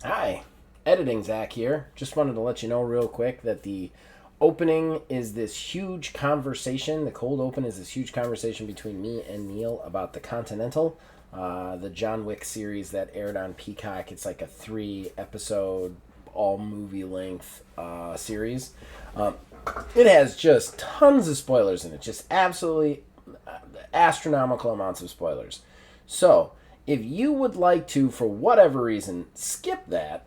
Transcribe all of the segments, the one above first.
Hi, editing Zach here. Just wanted to let you know real quick that the opening is this huge conversation. The cold open is this huge conversation between me and Neil about the Continental, the John Wick series that aired on Peacock. It's like a 3 episode, all movie length series. Um, it has just tons of spoilers in it, just absolutely astronomical amounts of spoilers. So, if you would like to, for whatever reason, skip that,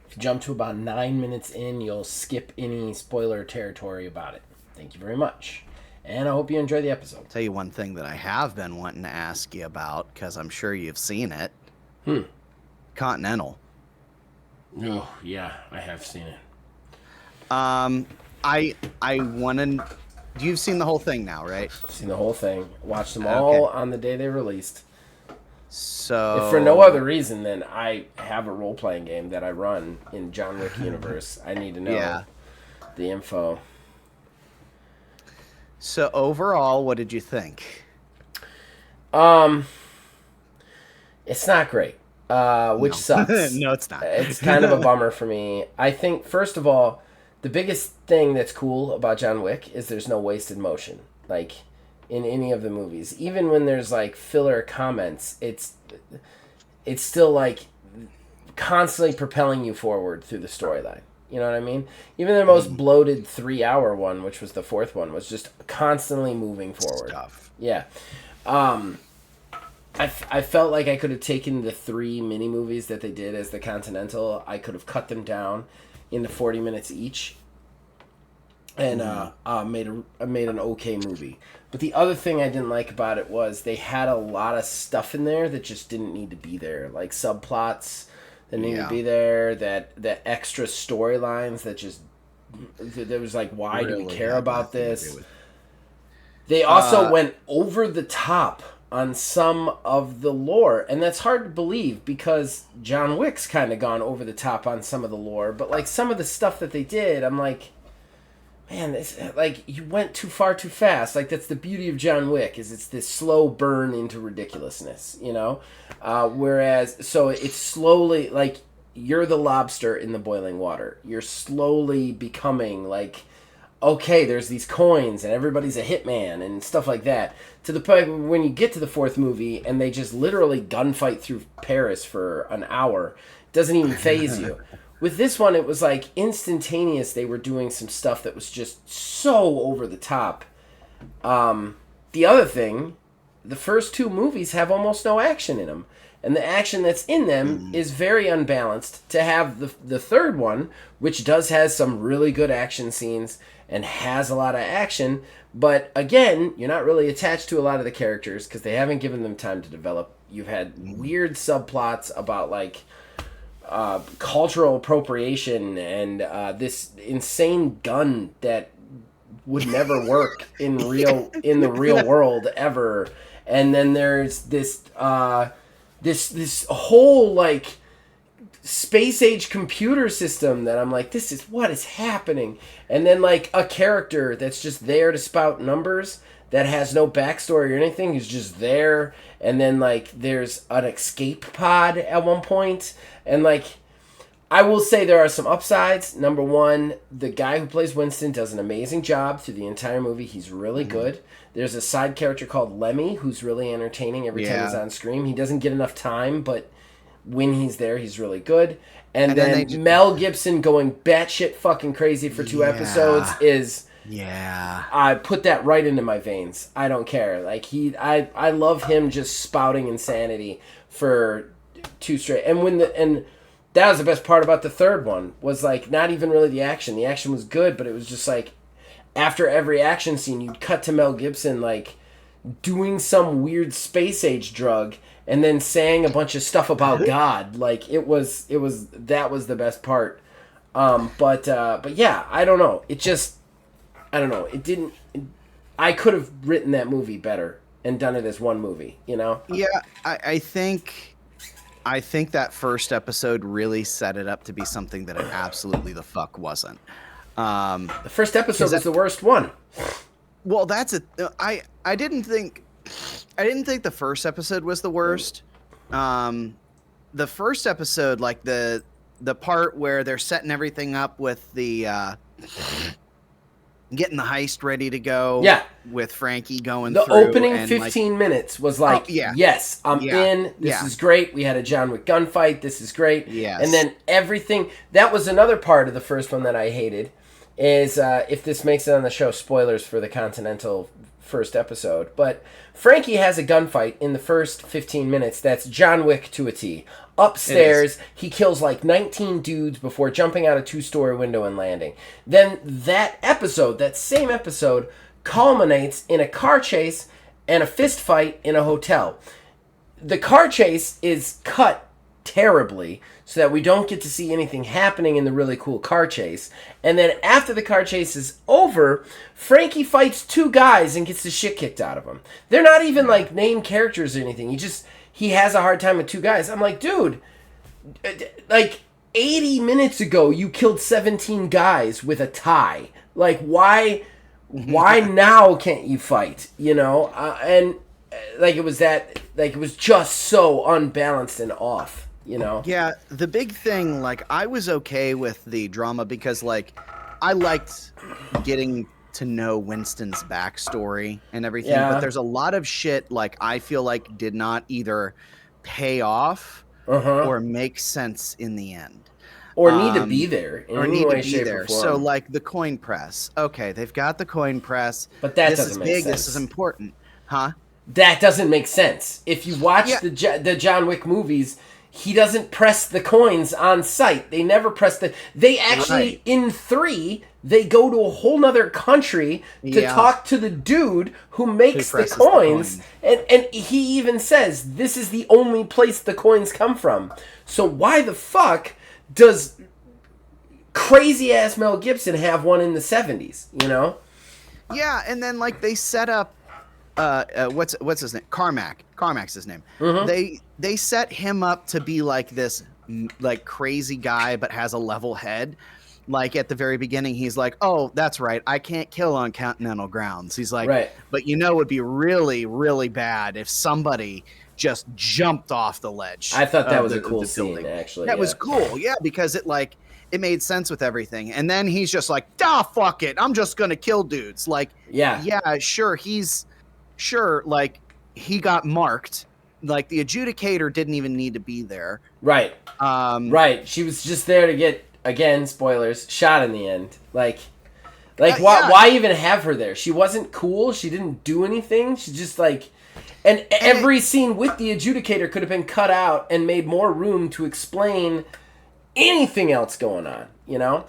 if you jump to about 9 minutes in, you'll skip any spoiler territory about it. Thank you very much. And I hope you enjoy the episode. Tell you one thing that I have been wanting to ask you about, because I'm sure you've seen it. Hmm. Continental. Oh, yeah, I have seen it. I want to. You've seen the whole thing now, right? Seen the whole thing. Watched them all on the day they released. So, If for no other reason than I have a role playing game that I run in John Wick universe, I need to know the info. So overall, what did you think? Um, it's not great, which No. sucks. No, it's not. It's kind of a bummer for me. I think, first of all, the biggest thing that's cool about John Wick is there's no wasted motion. Like, in any of the movies. Even when there's, like, filler comments, it's still, like, constantly propelling you forward through the storyline. You know what I mean? Even the most bloated 3 hour one, which was the fourth one, was just constantly moving forward. Stuff. Yeah. I felt like I could have taken the 3 mini movies that they did as the Continental. I could have cut them down into 40 minutes each, and made an okay movie. But the other thing I didn't like about it was they had a lot of stuff in there that just didn't need to be there, like subplots that need to be there, that extra storylines that just there was like, why do we care about this? They also went over the top on some of the lore, and that's hard to believe because John Wick's kind of gone over the top on some of the lore, but like some of the stuff that they did, I'm like, man, it's like you went too far too fast. Like that's the beauty of John Wick, is it's this slow burn into ridiculousness, you know. Whereas, so it's slowly like you're the lobster in the boiling water. You're slowly becoming like, okay, there's these coins and everybody's a hitman and stuff like that. To the point when you get to the fourth movie and they just literally gunfight through Paris for an hour, it doesn't even phase you. With this one, it was like instantaneous. They were doing some stuff that was just so over the top. The other thing, the first 2 movies have almost no action in them. And the action that's in them is very unbalanced. To have the third one, which does has some really good action scenes and has a lot of action, but again, you're not really attached to a lot of the characters because they haven't given them time to develop. You've had weird subplots about like cultural appropriation and this insane gun that would never work in the real world ever. And then there's this whole like space age computer system that I'm like, this is what is happening. And then like a character that's just there to spout numbers that has no backstory or anything, is just there. And then like there's an escape pod at one point, and like I will say there are some upsides. Number one, the guy who plays Winston does an amazing job through the entire movie. He's really good. There's a side character called Lemmy who's really entertaining every time he's on screen. He doesn't get enough time, but when he's there, he's really good. And then Mel Gibson going batshit fucking crazy for 2 episodes is... Yeah. I put that right into my veins. I don't care. Like I love him just spouting insanity for 2 straight. And that was the best part about the third one, was like not even really the action. The action was good, but it was just like after every action scene, you'd cut to Mel Gibson like doing some weird space age drug and then saying a bunch of stuff about God. Like that was the best part. But yeah, I don't know. I don't know. It didn't. I could have written that movie better and done it as one movie. You know? Yeah, I think that first episode really set it up to be something that it absolutely the fuck wasn't. The first episode was the worst one. Well, that's it. I didn't think the first episode was the worst. the first episode, like the part where they're setting everything up with the getting the heist ready to go. Yeah. With Frankie going the through. Opening and 15 minutes was like, yeah. yes, I'm Yeah. in. This is great. We had a John Wick gunfight. This is great. Yes. And then everything. That was another part of the first one that I hated. Is if this makes it on the show, spoilers for the Continental first episode. But Frankie has a gunfight in the first 15 minutes that's John Wick to a T. Upstairs, he kills like 19 dudes before jumping out a 2-story window and landing. Then that same episode, culminates in a car chase and a fist fight in a hotel. The car chase is cut terribly so that we don't get to see anything happening in the really cool car chase. And then after the car chase is over, Frankie fights 2 guys and gets the shit kicked out of him. They're not even like named characters or anything. He has a hard time with 2 guys. I'm like, dude, like 80 minutes ago you killed 17 guys with a tie. Like, why now can't you fight? You know, and like it was just so unbalanced and off. You know? Yeah, the big thing, like, I was okay with the drama because, like, I liked getting to know Winston's backstory and everything, but there's a lot of shit, like, I feel like did not either pay off or make sense in the end. Or need to be there in any way, shape, or form. So, like, the coin press. Okay, they've got the coin press. But that this doesn't is make big, sense. this is important. Huh? That doesn't make sense. If you watch the John Wick movies, he doesn't press the coins on site. They never press they actually, in 3, they go to a whole nother country to talk to the dude who makes the coins. And he even says, this is the only place the coins come from. So why the fuck does crazy-ass Mel Gibson have one in the 70s, you know? Yeah, and then, like, they set up what's his name? Carmack's his name. They set him up to be like this like crazy guy but has a level head. Like at the very beginning he's like, "Oh, that's right. I can't kill on continental grounds." He's like, "But you know it would be really really bad if somebody just jumped off the ledge." I thought that was a cool scene actually. That was cool. Yeah, because it made sense with everything. And then he's just like, fuck it. I'm just going to kill dudes." Like, yeah, sure, like, he got marked. Like, the adjudicator didn't even need to be there. Right. Right. She was just there to get, again, spoilers, shot in the end. Like why even have her there? She wasn't cool. She didn't do anything. She just, like... And every scene with the adjudicator could have been cut out and made more room to explain anything else going on, you know?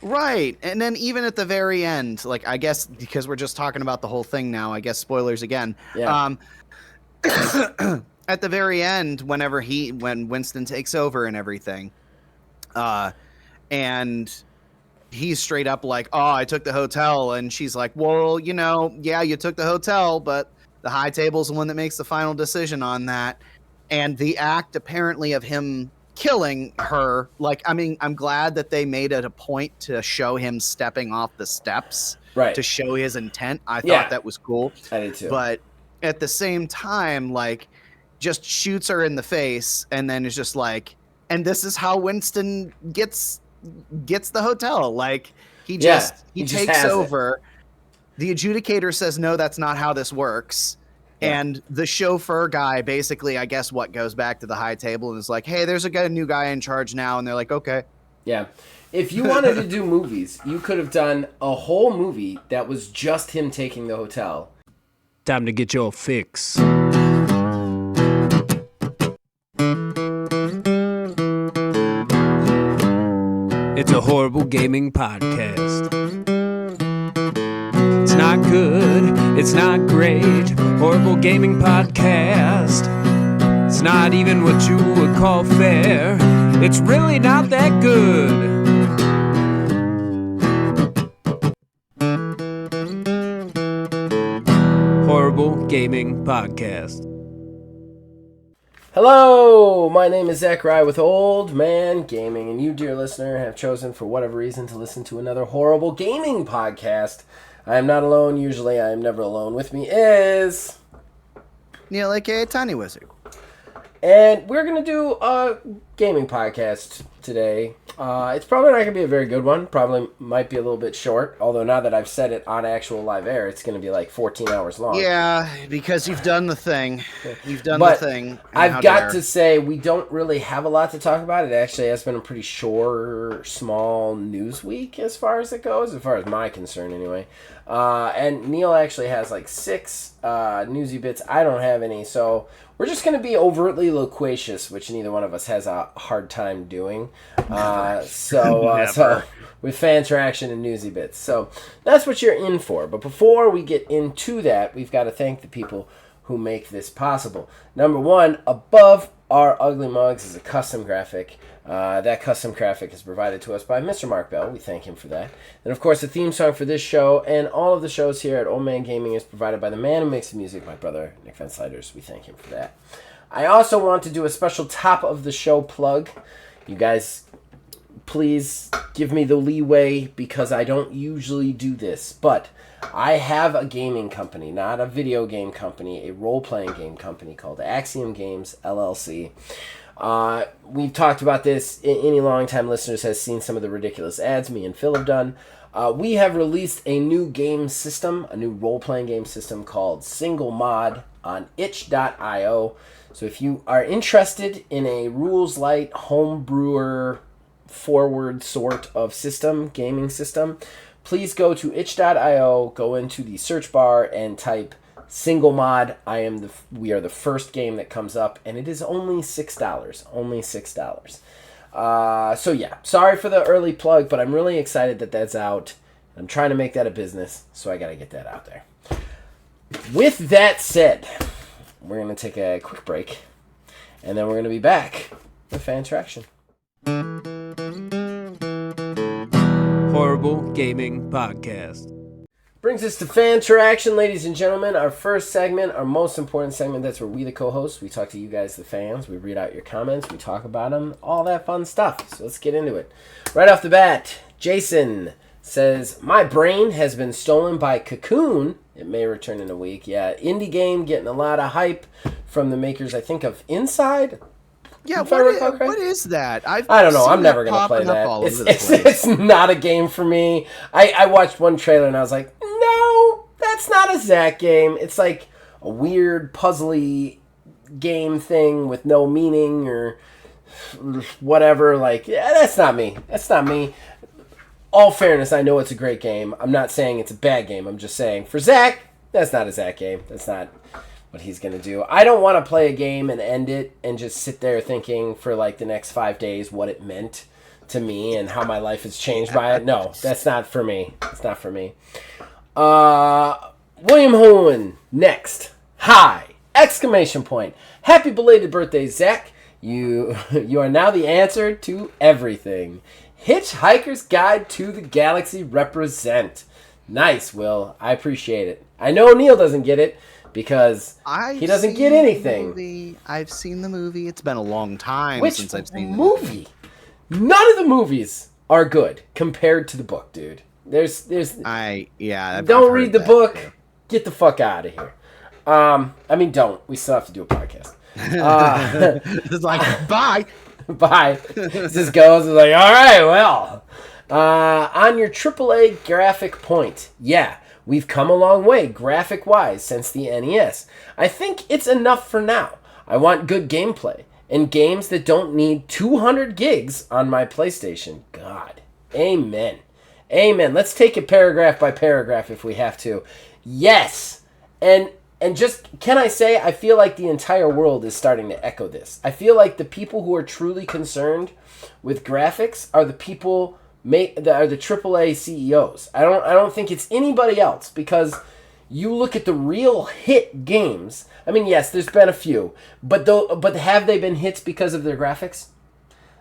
Right. And then even at the very end, like, I guess because we're just talking about the whole thing now, I guess spoilers again. Yeah. At the very end, when Winston takes over and everything, and he's straight up like, "Oh, I took the hotel," and she's like, "Well, you know, yeah, you took the hotel, but the high table's the one that makes the final decision on that." And the act apparently of him killing her, like, I mean, I'm glad that they made it a point to show him stepping off the steps, right, to show his intent. I thought that was cool. I did too. But at the same time, like, just shoots her in the face and then is just like, and this is how Winston gets the hotel. Like, he takes over. The adjudicator says, "No, that's not how this works." And the chauffeur guy basically, I guess, goes back to the high table and is like, "Hey, there's a new guy in charge now." And they're like, "Okay." Yeah. If you wanted to do movies, you could have done a whole movie that was just him taking the hotel. Time to get your fix. It's a horrible gaming podcast. It's not good, it's not great. Horrible gaming podcast. It's not even what you would call fair. It's really not that good. Horrible Gaming Podcast. Hello, my name is Zachariah with Old Man Gaming, and you, dear listener, have chosen for whatever reason to listen to another horrible gaming podcast. I am not alone. Usually I am never alone. With me is... Neil, a.k.a. Tiny Wizard. And we're going to do a gaming podcast today. It's probably not going to be a very good one. Probably might be a little bit short. Although now that I've said it on actual live air, it's going to be like 14 hours long. Yeah, because you've done the thing. You've done the thing. I've got to say, we don't really have a lot to talk about. It actually has been a pretty short, small news week as far as it goes, as far as my concern anyway. And Neil actually has like 6 newsy bits. I don't have any, so we're just going to be overtly loquacious, which neither one of us has a hard time doing. So with fan interaction and newsy bits. So that's what you're in for. But before we get into that, we've got to thank the people who make this possible. Number one, above our ugly mugs is a custom graphic. That custom graphic is provided to us by Mr. Mark Bell. We thank him for that. And of course, the theme song for this show and all of the shows here at Old Man Gaming is provided by the man who makes the music, my brother, Nick Van Sliders. We thank him for that. I also want to do a special top of the show plug. You guys, please give me the leeway because I don't usually do this. But I have a gaming company, not a video game company, a role-playing game company called Axiom Games, LLC. We've talked about this. Any long-time listeners has seen some of the ridiculous ads me and Phil have done. We have released a new game system, a new role-playing game system called Single Mod on itch.io. So if you are interested in a rules-light, homebrewer forward sort of system, gaming system, please go to itch.io, go into the search bar and type Single Mod. We are the first game that comes up, and it is only $6. Only $6. So yeah, sorry for the early plug, but I'm really excited that that's out. I'm trying to make that a business, so I got to get that out there. With that said, we're going to take a quick break, and then we're going to be back with fan interaction. Horrible Gaming Podcast. Brings us to fan interaction, ladies and gentlemen. Our first segment, our most important segment, that's where we, the co-hosts, we talk to you guys, the fans. We read out your comments. We talk about them. All that fun stuff. So let's get into it. Right off the bat, Jason says, my brain has been stolen by Cocoon. It may return in a week. Yeah, indie game getting a lot of hype from the makers, I think, of Inside. Yeah, what is that? I don't know. I'm never going to play that. It's not a game for me. I watched one trailer and I was like, no, that's not a Zach game. It's like a weird puzzly game thing with no meaning or whatever. Like, yeah, that's not me. That's not me. All fairness, I know it's a great game. I'm not saying it's a bad game. I'm just saying, for Zach, that's not a Zach game. That's not what he's going to do. I don't want to play a game and end it and just sit there thinking for like the next 5 days what it meant to me and how my life has changed by it. No, that's not for me. It's not for me. William Hohen, next. Hi! Exclamation point. Happy belated birthday, Zach. You are now the answer to everything. Hitchhiker's Guide to the Galaxy represent. Nice, Will. I appreciate it. I know Neil doesn't get it because he doesn't get anything. I've seen the movie. It's been a long time since I've seen the movie. None of the movies are good compared to the book, dude. Don't read the book. Too. Get the fuck out of here. Don't. We still have to do a podcast. It's like, bye. Bye. This goes. It's like, all right, well. On your AAA graphic point, yeah, we've come a long way graphic-wise since the NES. I think it's enough for now. I want good gameplay and games that don't need 200 gigs on my PlayStation. God. Amen. Amen. Let's take it paragraph by paragraph if we have to. Yes. And just, can I say, I feel like the entire world is starting to echo this. I feel like the people who are truly concerned with graphics are the people that are the AAA CEOs. I don't think it's anybody else, because you look at the real hit games. I mean, yes, there's been a few, but have they been hits because of their graphics?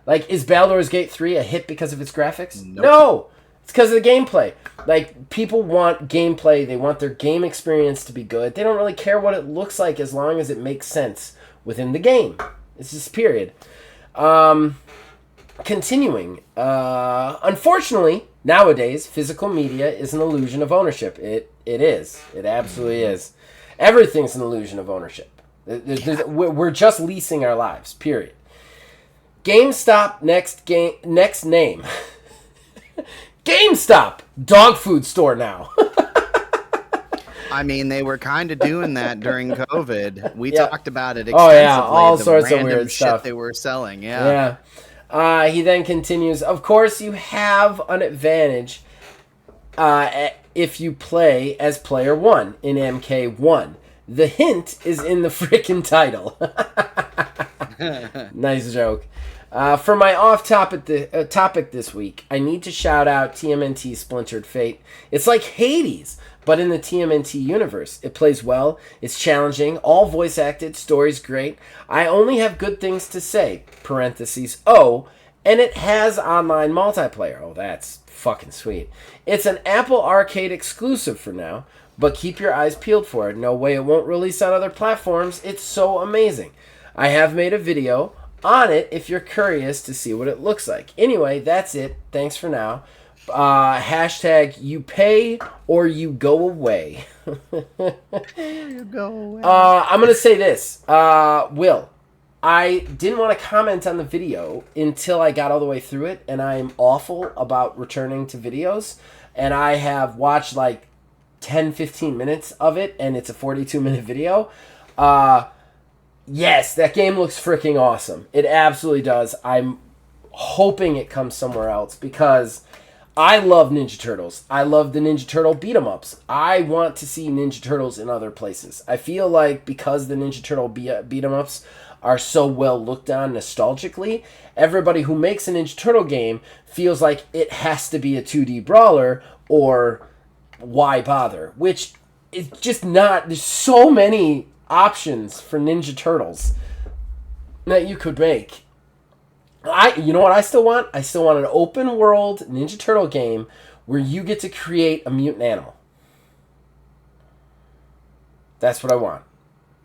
Like, is Baldur's Gate 3 a hit because of its graphics? Nope. No! It's because of the gameplay. Like, people want gameplay. They want their game experience to be good. They don't really care what it looks like as long as it makes sense within the game. It's just period. Continuing. Unfortunately, nowadays, physical media is an illusion of ownership. It is. It absolutely is. Everything's an illusion of ownership. We're just leasing our lives, period. GameStop next name. GameStop, dog food store now. I mean, they were kind of doing that during COVID. We talked about it extensively. Oh yeah, all sorts of weird shit stuff they were selling. Yeah. He then continues, of course you have an advantage if you play as player 1 in MK1. The hint is in the frickin' title. Nice joke. For my off-topic topic this week, I need to shout out TMNT Splintered Fate. It's like Hades, but in the TMNT universe. It plays well, it's challenging, all voice acted, story's great. I only have good things to say, parentheses, and it has online multiplayer. Oh, that's fucking sweet. It's an Apple Arcade exclusive for now, but keep your eyes peeled for it. No way it won't release on other platforms. It's so amazing. I have made a video on it if you're curious to see what it looks like. Anyway, that's it. Thanks for now. Hashtag you pay or you go away. You go away. I'm going to say this. Will, I didn't want to comment on the video until I got all the way through it, and I'm awful about returning to videos, and I have watched like 10-15 minutes of it, and it's a 42-minute video. Yes, that game looks freaking awesome. It absolutely does. I'm hoping it comes somewhere else because I love Ninja Turtles. I love the Ninja Turtle beat-em-ups. I want to see Ninja Turtles in other places. I feel like because the Ninja Turtle beat-em-ups are so well looked on nostalgically, everybody who makes a Ninja Turtle game feels like it has to be a 2D brawler, or why bother? Which is just not. There's so many options for Ninja Turtles that you could make. You know what I still want? I still want an open world Ninja Turtle game where you get to create a mutant animal. That's what I want.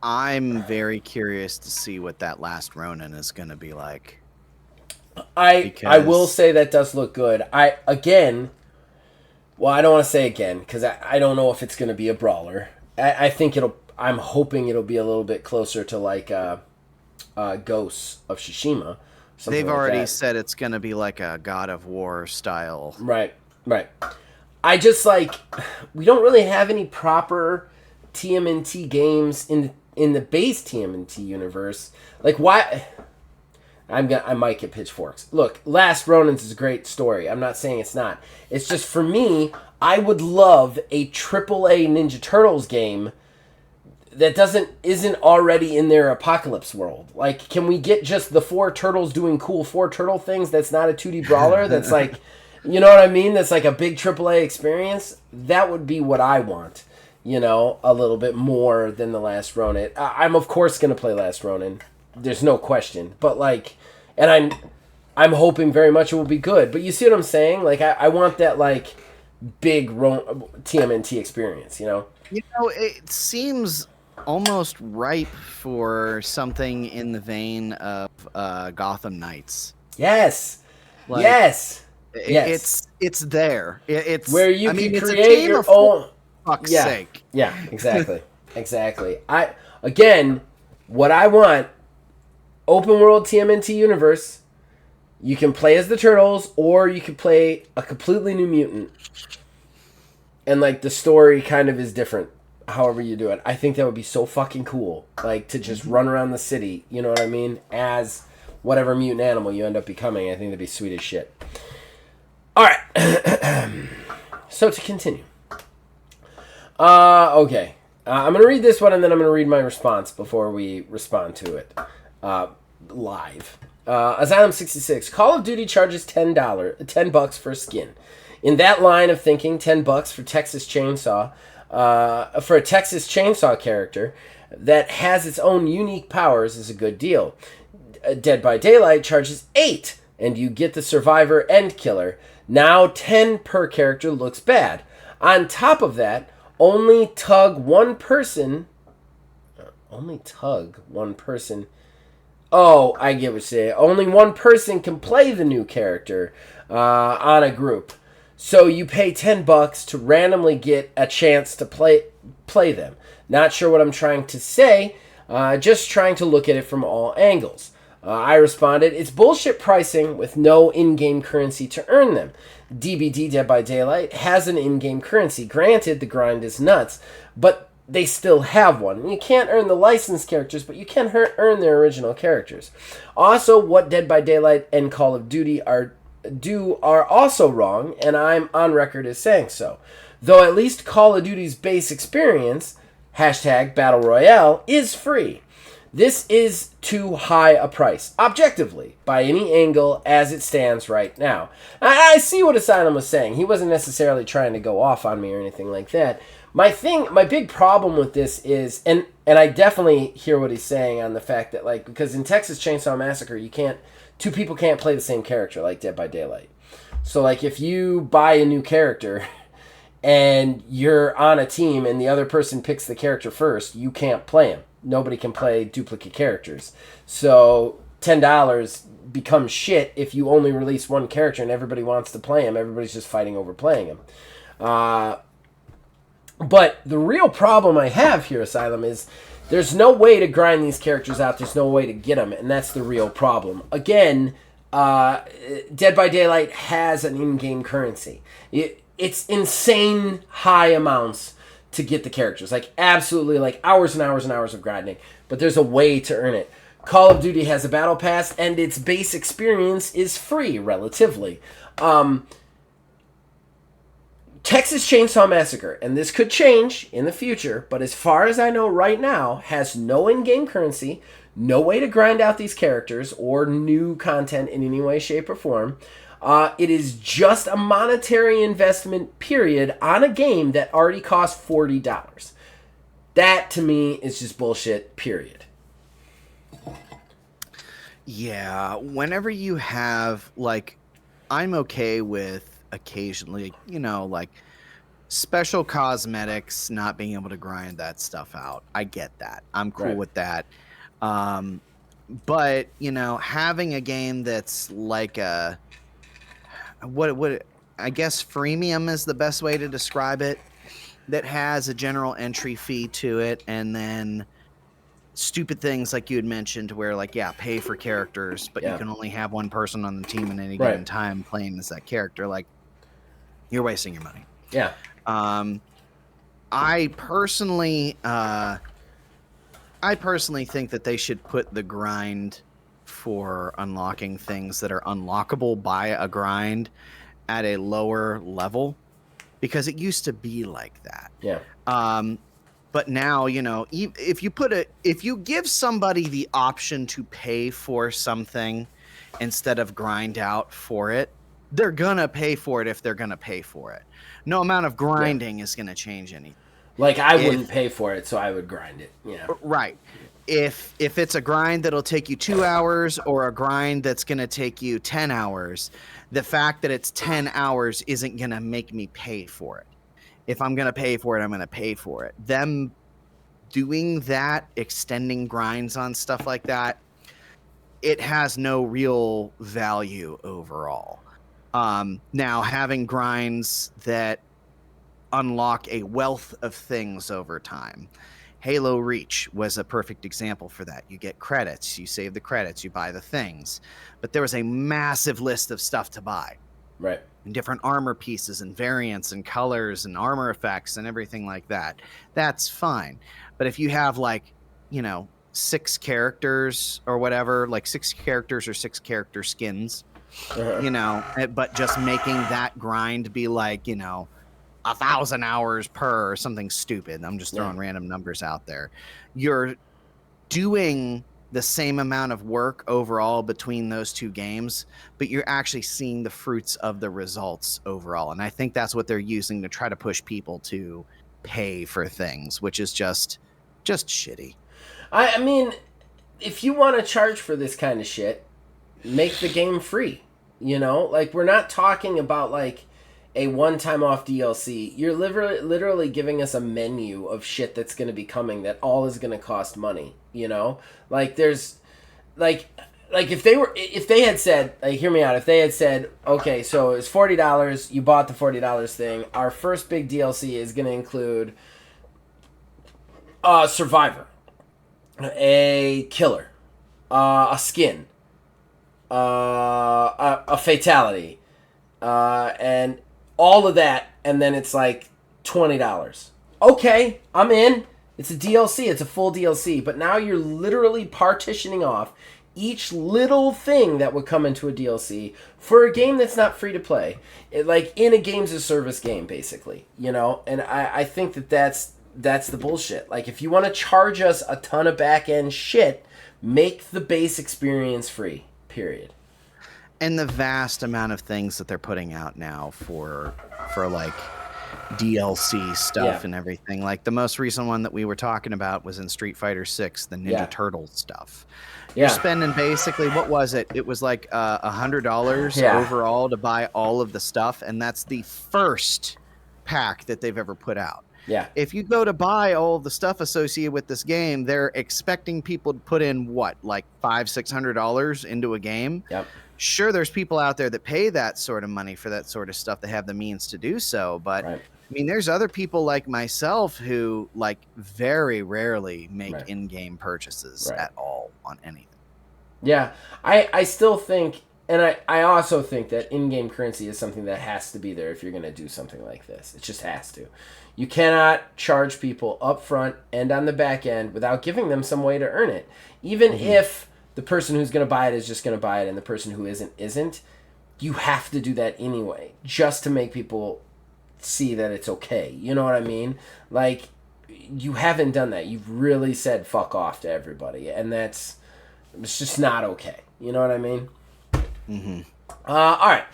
I'm very curious to see what that last Ronin is going to be like. I will say that does look good. I don't want to say again because I don't know if it's going to be a brawler. I think I'm hoping it'll be a little bit closer to like Ghosts of Tsushima. They've already said it's going to be like a God of War style. Right. I just we don't really have any proper TMNT games in the base TMNT universe. Like, why? I might get pitchforks. Look, Last Ronin's is a great story. I'm not saying it's not. It's just, for me, I would love a AAA Ninja Turtles game that isn't already in their apocalypse world. Like, can we get just the 4 turtles doing cool 4 turtle things that's not a 2D brawler? That's like, you know what I mean? That's like a big AAA experience. That would be what I want. You know, a little bit more than the Last Ronin. I'm of course going to play Last Ronin. There's no question. But like, and I'm hoping very much it will be good. But you see what I'm saying? Like, I want that like big TMNT experience, you know? You know, it seems almost ripe for something in the vein of Gotham Knights. Yes. Yes. It's there. It's where you can create your own. Fuck's sake. Yeah, exactly. Exactly. What I want, open world TMNT universe, you can play as the Turtles, or you can play a completely new mutant. And like the story kind of is different, however you do it. I think that would be so fucking cool. Like to just run around the city, you know what I mean? As whatever mutant animal you end up becoming. I think that'd be sweet as shit. Alright. So to continue. Okay. I'm going to read this one, and then I'm going to read my response before we respond to it live. Asylum66. Call of Duty charges $10 for a skin. In that line of thinking, $10 for Texas Chainsaw, for a Texas Chainsaw character that has its own unique powers is a good deal. Dead by Daylight charges $8, and you get the Survivor and Killer. Now $10 per character looks bad. On top of that, only tug one person. Oh, I get what you're saying. Only one person can play the new character on a group. So you pay $10 to randomly get a chance to play them. Not sure what I'm trying to say. just trying to look at it from all angles. I responded, it's bullshit pricing with no in-game currency to earn them. DBD Dead by Daylight has an in-game currency. Granted, the grind is nuts, but they still have one. You can't earn the licensed characters, but you can earn their original characters. Also, what Dead by Daylight and Call of Duty are also wrong, and I'm on record as saying so. Though at least Call of Duty's base experience, #Battle Royale, is free. This is too high a price, objectively, by any angle as it stands right now. I see what Asylum was saying. He wasn't necessarily trying to go off on me or anything like that. My big problem with this is, and I definitely hear what he's saying on the fact that, like, because in Texas Chainsaw Massacre, two people can't play the same character like Dead by Daylight. So, like, if you buy a new character and you're on a team and the other person picks the character first, you can't play him. Nobody can play duplicate characters. So $10 becomes shit if you only release one character and everybody wants to play him. Everybody's just fighting over playing him. But the real problem I have here, Asylum, is there's no way to grind these characters out. There's no way to get them, and that's the real problem. Again, Dead by Daylight has an in-game currency. It's insane high amounts to get the characters. Like, absolutely, like, hours and hours and hours of grinding. But there's a way to earn it. Call of Duty has a battle pass, and its base experience is free, relatively. Texas Chainsaw Massacre, and this could change in the future, but as far as I know right now, has no in-game currency, no way to grind out these characters or new content in any way, shape, or form. It is just a monetary investment, period, on a game that already cost $40. That, to me, is just bullshit, period. Yeah, whenever you have, like, I'm okay with occasionally, like, special cosmetics, not being able to grind that stuff out. I get that. I'm cool with that. But, having a game that's like a... What I guess freemium is the best way to describe it, that has a general entry fee to it, and then stupid things like you had mentioned where, like, pay for characters, but you can only have one person on the team at any given time playing as that character. Like, you're wasting your money. Yeah. I personally think that they should put the grind for unlocking things that are unlockable by a grind at a lower level, because it used to be like that. Yeah. But now, if you give somebody the option to pay for something instead of grind out for it, they're gonna pay for it if they're gonna pay for it. No amount of grinding is gonna change anything. Like, I wouldn't pay for it, so I would grind it. Yeah. Right. If it's a grind that'll take you 2 hours or a grind that's going to take you 10 hours, the fact that it's 10 hours isn't going to make me pay for it. If I'm going to pay for it, I'm going to pay for it. Them doing that, extending grinds on stuff like that, it has no real value overall. Now, having grinds that unlock a wealth of things over time. Halo Reach was a perfect example for that. You get credits, you save the credits, you buy the things. But there was a massive list of stuff to buy. Right. And different armor pieces and variants and colors and armor effects and everything like that. That's fine. But if you have, like, 6 characters or whatever, like 6 characters or 6 character skins, but just making that grind be like, 1,000 hours per or something stupid. I'm just throwing random numbers out there. You're doing the same amount of work overall between those two games, but you're actually seeing the fruits of the results overall. And I think that's what they're using to try to push people to pay for things, which is just shitty. I mean, if you want to charge for this kind of shit, make the game free. Like, we're not talking about, like, a one-time off DLC. You're literally giving us a menu of shit that's going to be coming that all is going to cost money, Like, there's, like if they had said, like, hear me out, if they had said, okay, so it's $40, you bought the $40 thing, our first big DLC is going to include Survivor. a killer, a skin, a fatality, and all of that, and then it's like $20. Okay, I'm in. It's a DLC. It's a full DLC. But now you're literally partitioning off each little thing that would come into a DLC for a game that's not free to play. Like in a games of service game, basically. And I think that's the bullshit. Like if you want to charge us a ton of back end shit, make the base experience free. Period. And the vast amount of things that they're putting out now for like DLC stuff and everything. Like the most recent one that we were talking about was in Street Fighter 6, the Ninja Turtle stuff. You're spending basically, what was it? It was like $100 overall to buy all of the stuff, and that's the first pack that they've ever put out. Yeah. If you go to buy all the stuff associated with this game, they're expecting people to put in what, like $500-$600 into a game. Yep. Sure, there's people out there that pay that sort of money for that sort of stuff. They have the means to do so, but I mean, there's other people like myself who like very rarely make in-game purchases at all on anything. Yeah, I still think, and I also think that in-game currency is something that has to be there if you're going to do something like this. It just has to. You cannot charge people up front and on the back end without giving them some way to earn it. Even if the person who's going to buy it is just going to buy it and the person who isn't, you have to do that anyway, just to make people see that it's okay. You know what I mean? Like, you haven't done that. You've really said fuck off to everybody, and it's just not okay. You know what I mean? All right.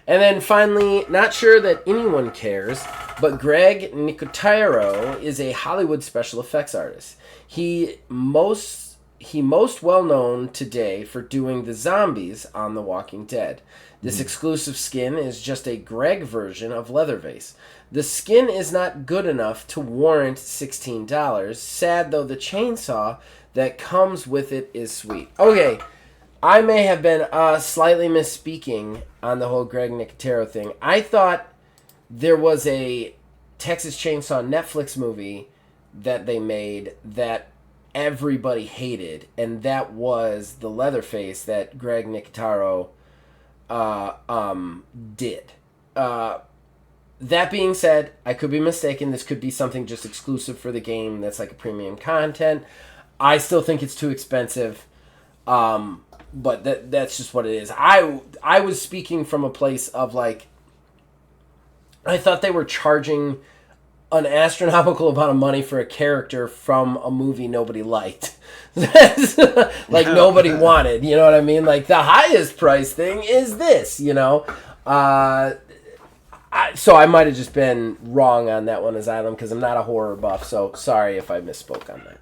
And then finally, not sure that anyone cares, but Greg Nicotero is a Hollywood special effects artist. He most well known today for doing the zombies on The Walking Dead. This exclusive skin is just a Greg version of Leatherface. The skin is not good enough to warrant $16. Sad though, the chainsaw that comes with it is sweet. Okay, I may have been slightly misspeaking on the whole Greg Nicotero thing. I thought there was a Texas Chainsaw Netflix movie that they made that everybody hated, and that was the Leatherface that Greg Nicotero did. That being said, I could be mistaken. This could be something just exclusive for the game that's like a premium content. I still think it's too expensive, but that's just what it is. I was speaking from a place of like, I thought they were charging an astronomical amount of money for a character from a movie nobody liked. Like nobody wanted, you know what I mean? Like the highest price thing is this, you know? So I might have just been wrong on that one, Asylum, because I'm not a horror buff, so sorry if I misspoke on that.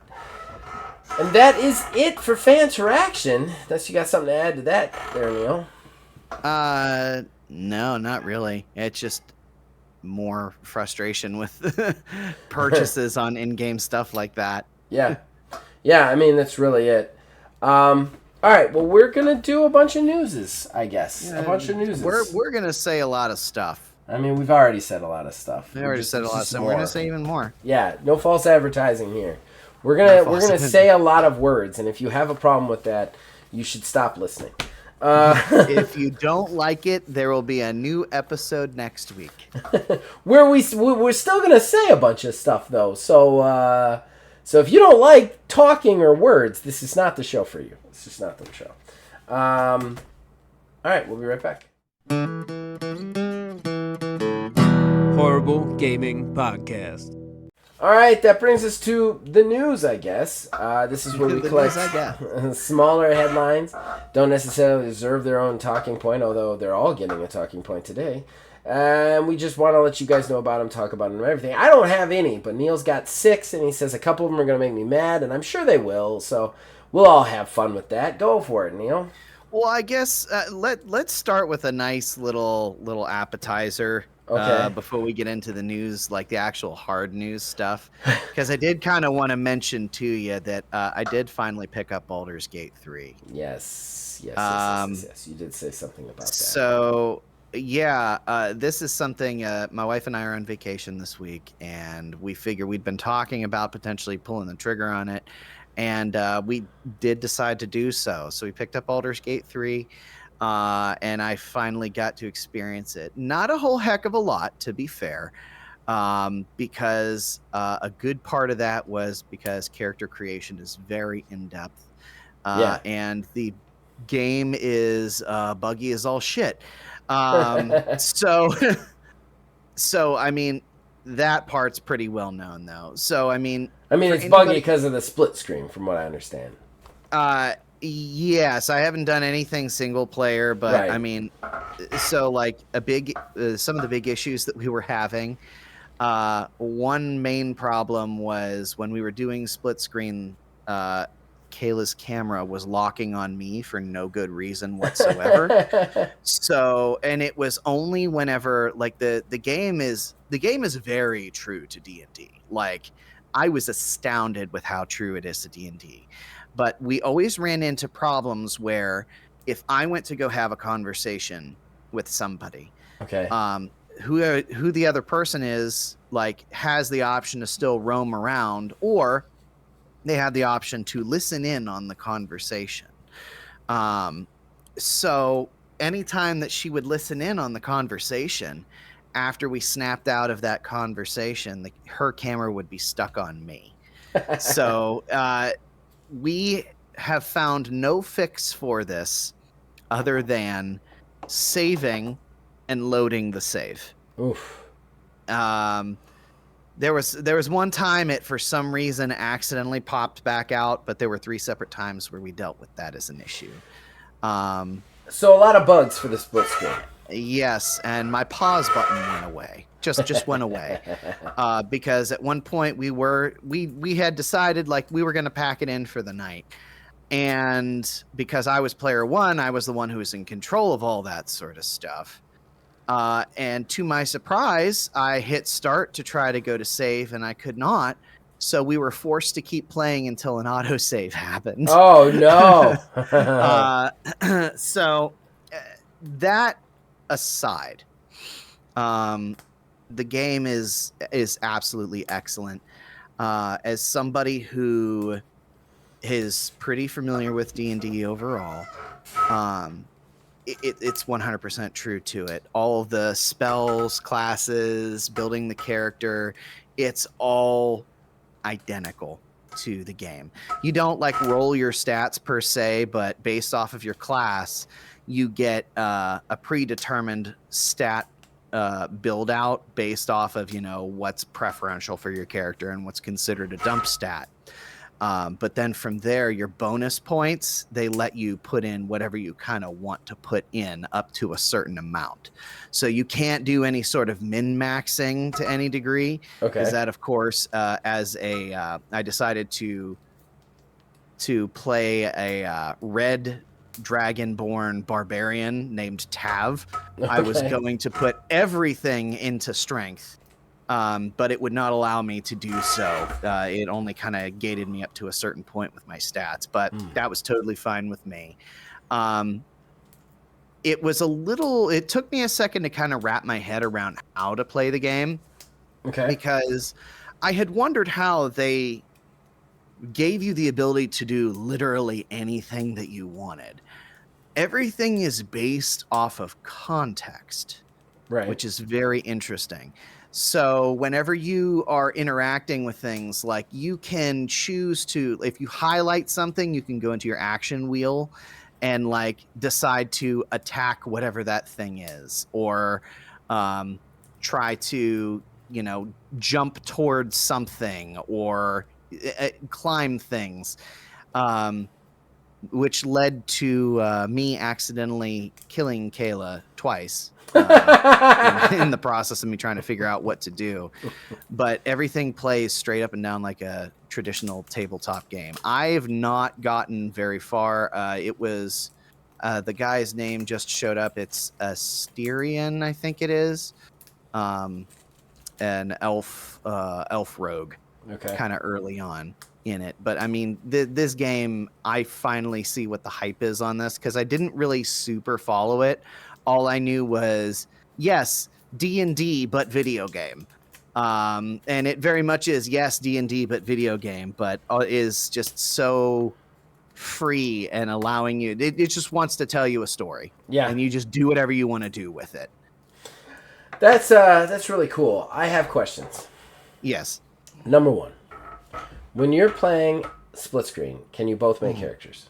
And that is it for Fanteraction. Unless you got something to add to that there, Neil. No, not really. It's just more frustration with purchases on in-game stuff like that. Yeah, I mean that's really it. All right, well we're gonna do a bunch of newses, I guess. A bunch of newses. We're gonna say a lot of stuff. I mean, we've already said a lot of stuff. We already said a lot of stuff. We're gonna say even more. Yeah, no false advertising here. We're gonna say a lot of words, and if you have a problem with that, you should stop listening. If you don't like it, there will be a new episode next week. Where we're still gonna say a bunch of stuff though. So if you don't like talking or words, this is not the show for you. It's just not the show. All right, we'll be right back. Horrible Gaming Podcast. All right, that brings us to the news, I guess. This is where we collect smaller headlines. Don't necessarily deserve their own talking point, although they're all getting a talking point today. And we just want to let you guys know about them, talk about them, and everything. I don't have any, but Neil's got 6, and he says a couple of them are going to make me mad, and I'm sure they will. So we'll all have fun with that. Go for it, Neil. Well, I guess let's start with a nice little appetizer. Okay. Before we get into the news, like the actual hard news stuff, because I did kind of want to mention to you that I did finally pick up Baldur's Gate 3. Yes. You did say something about that. So, yeah, this is something my wife and I are on vacation this week, and we figure we'd been talking about potentially pulling the trigger on it. and we did decide to do so. So we picked up Baldur's Gate 3, and I finally got to experience it. Not a whole heck of a lot, to be fair, because a good part of that was because character creation is very in-depth, and the game is buggy as all shit. So I mean, that part's pretty well known, though. So I mean, it's buggy because of the split screen, from what I understand. Yes, I haven't done anything single player, but Right. I mean, so like some of the big issues that we were having. One main problem was when we were doing split screen. Kayla's camera was locking on me for no good reason whatsoever. So, and it was only whenever like the game is very true to D&D. Like, I was astounded with how true it is to D&D. But we always ran into problems where if I went to go have a conversation with somebody, okay, who the other person is, like, has the option to still roam around, or they had the option to listen in on the conversation. So anytime that she would listen in on the conversation, after we snapped out of that conversation, her camera would be stuck on me. So we have found no fix for this other than saving and loading the save. Oof. There was one time it, for some reason, accidentally popped back out, but there were 3 separate times where we dealt with that as an issue. So a lot of bugs for the split screen. Yes, and my pause button went away. Just went away. Because at one point we had decided, like, we were going to pack it in for the night. And because I was player 1, I was the one who was in control of all that sort of stuff. And to my surprise, I hit start to try to go to save, and I could not. So we were forced to keep playing until an autosave happened. Oh, no. So that aside, the game is absolutely excellent. As somebody who is pretty familiar with D&D overall, it's 100% true to it. All of the spells, classes, building the character, it's all identical to the game. You don't like roll your stats per se, but based off of your class, you get a predetermined stat build out based off of, what's preferential for your character and what's considered a dump stat. But then from there, your bonus points, they let you put in whatever you kind of want to put in up to a certain amount. So you can't do any sort of min-maxing to any degree. Okay. Because that, of course, I decided to play a red dragonborn barbarian named Tav. Okay. I was going to put everything into strength. But it would not allow me to do so. It only kind of gated me up to a certain point with my stats, but that was totally fine with me. It took me a second to kind of wrap my head around how to play the game. Okay. Because I had wondered how they gave you the ability to do literally anything that you wanted. Everything is based off of context, Right. which is very interesting. So whenever you are interacting with things, like, you can choose to, if you highlight something, you can go into your action wheel and, like, decide to attack whatever that thing is, or try to, jump towards something, or climb things, which led to me accidentally killing Kayla twice. In the process of me trying to figure out what to do. But everything plays straight up and down like a traditional tabletop game. I have not gotten very far. It was the guy's name just showed up. It's Asterion, I think it is. An elf rogue. Okay. Kind of early on in it. But I mean, this game, I finally see what the hype is on this, because I didn't really super follow it. All I knew was, yes, D&D, but video game. And it very much is, yes, D&D, but video game, but is just so free and allowing you. It just wants to tell you a story. Yeah. And you just do whatever you want to do with it. That's really cool. I have questions. Yes. Number one, when you're playing split screen, can you both make characters?